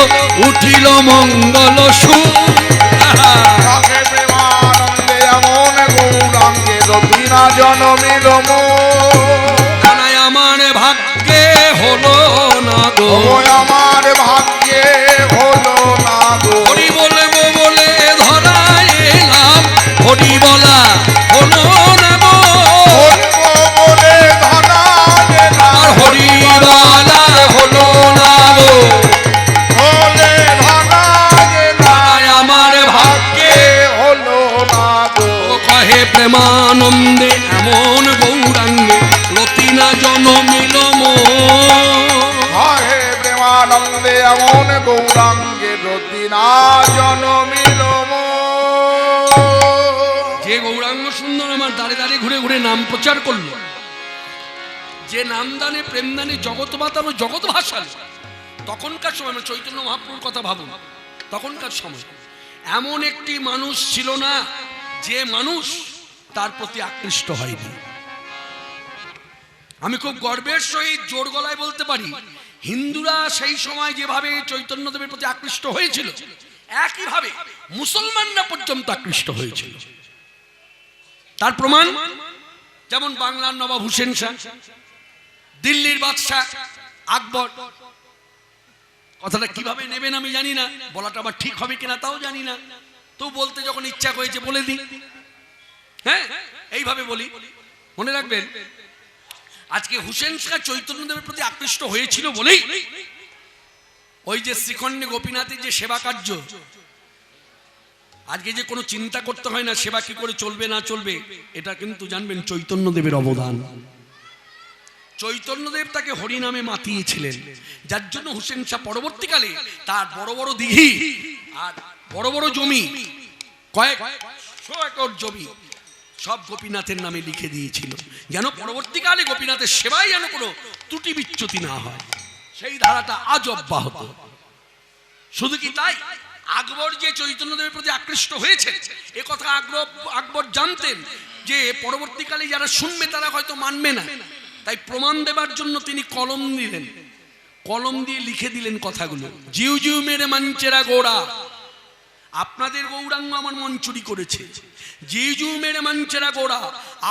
উঠিল মঙ্গল সুর। প্রেমানন্দে এমন গৌরাঙ্গে রবিনা জনমিল জানাই আমার ভাগ্যে হলো না গো, আমার ভাগ্যে হলো না গো। হরি বলবো বলে ধরা এলাম, হরি বলা হলো না গো, বলে ধরা আর হরি বলা হলো না গো, বলে ধরা জানাই আমার ভাগ্যে হলো না গো। কহে প্রেমানন্দে এমন গৌরাঙ্গে রতিনা জনমিল হে প্রেমানন্দে এমন গৌরাঙ্গে রতিনা জনমিল। যে গৌরাঙ্গ সুন্দর আমার দাঁড়ে দাঁড়িয়ে ঘুরে ঘুরে নাম প্রচার করলো, যে নামদানে প্রেমদানে জগৎ বাতানো জগৎ ভাসাল, তখনকার সময় চৈতন্য মহাপ্রভুর কথা ভাবুন, তখনকার সময় এমন একটি মানুষ ছিল না যে মানুষ তার প্রতি আকৃষ্ট হয়নি। আমি খুব গর্বের সহিত জোর গলায় বলতে পারি, হিন্দুরা সেই সময় যেভাবে চৈতন্যদেবের প্রতি আকৃষ্ট হয়েছিল, একইভাবে মুসলমানরা পর্যন্ত আকৃষ্ট হয়েছিল। তার প্রমাণ যেমন বাংলার নবাব হুসেন শাহ, দিল্লির বাদশাহ আকবর। কথাটা কিভাবে নেবেন আমি জানি না, বলাটা আবার ঠিক হবে কিনা তাও জানি না, তো বলতে যখন ইচ্ছা হয়েছে বলে দিই। হ্যাঁ, এইভাবে বলি। মনে রাখবেন, আজকে হুসেন শাহ চৈতন্যদেবের প্রতি আকৃষ্ট হয়েছিল বলেই ওই যে শ্রীখণ্ডে গোপীনাথের যে সেবা কার্য, আজকে যে কোনো চিন্তা করতে হয় না সেবা কি করে চলবে না চলবে, এটা কিন্তু জানবেন চৈতন্যদেবের অবদান। চৈতন্যদেব তাকে হরিনামে মাতিয়েছিলেন, যার জন্য হুসেন শাহ পরবর্তীকালে তার বড় বড় দিঘি আর বড় বড় জমি, কয়েকশো একর জমি সব গোপীনাথের নামে লিখে দিয়েছিল, যেন পরবর্তীকালে গোপীনাথের সেবায় যেন কোনো ত্রুটি বিচ্যুতি না হয়। সেই ধারাটা আজ অব্যাহত। শুধু কি তাই, আকবর যে চৈতন্যদেবের প্রতি আকৃষ্ট হয়েছে এ কথা আকবর জানতেন যে পরবর্তীকালে যারা শুনবে তারা হয়তো মানবে না, তাই প্রমাণ দেবার জন্য তিনি কলম দিলেন, কলম দিয়ে লিখে দিলেন কথাগুলো। জিউ জিউ মেরে মাঞ্চেরা গোড়া, আপনাদের গৌরাঙ্গ আমার মন চুরি করেছে। জিউ জিউ মেরে মাঞ্চেরা গোড়া,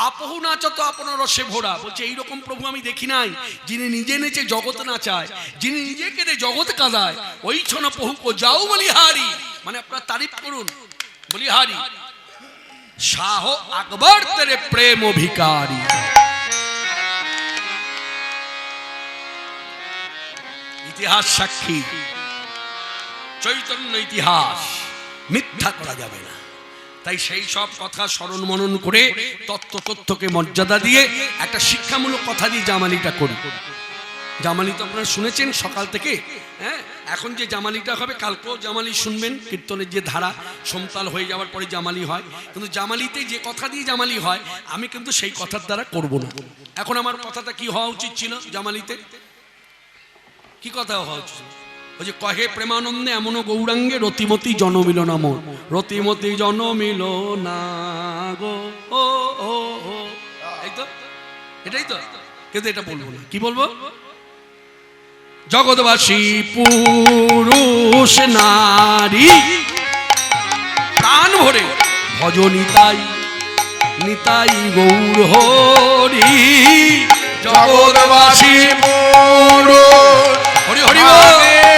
আপহু নাচত আপনার রসে ভোরা। বলছে এইরকম প্রভু আমি দেখি নাই, যিনি নিজে নেচে জগৎ নাচায়, যিনি নিজে কেঁদে জগৎ কাঁদায়। ওই ছন পহু কো যাও বলিহারি, মানে আপনার তারিফ করুন বলিহারি। শাহ আকবর তেরে প্রেম ভিকারি। ইতিহাস সাক্ষী, চৈতন্য ইতিহাস মিথ্যা করা যাবে না। তাই সেই সব কথা স্মরণ মনন করে তথ্যকে মর্যাদা দিয়ে একটা শিক্ষামূলক কথা দিয়ে জামালিটা করি। জামালি তো আপনারা শুনেছেন সকাল থেকে, হ্যাঁ, এখন যে জামালিটা হবে কালকেও জামালি শুনবেন। কীর্তনের যে ধারা সমতাল হয়ে যাওয়ার পরে জামালি হয়, কিন্তু জামালিতে যে কথা দিয়ে জামালি হয় আমি কিন্তু সেই কথার দ্বারা করব না। এখন আমার কথাটা কি হওয়া উচিত ছিল জামালিতে? কি কথা হওয়া উচিত? ওই যে কহে প্রেমানন্দে এমনও গৌরাঙ্গে রতিমতি জনমিল না মোর, রতিমতি জনমিল না গো ও ও ও, এই তো, এটাই তো। কিন্তু এটা বলবো না। কি বলবো? জগৎবাসী পুরুষ নারী প্রাণ ভরে ভজ নিতাই, নিতাই গৌর হরি। জগৎবাসী পুরুষ হরি হরি বল।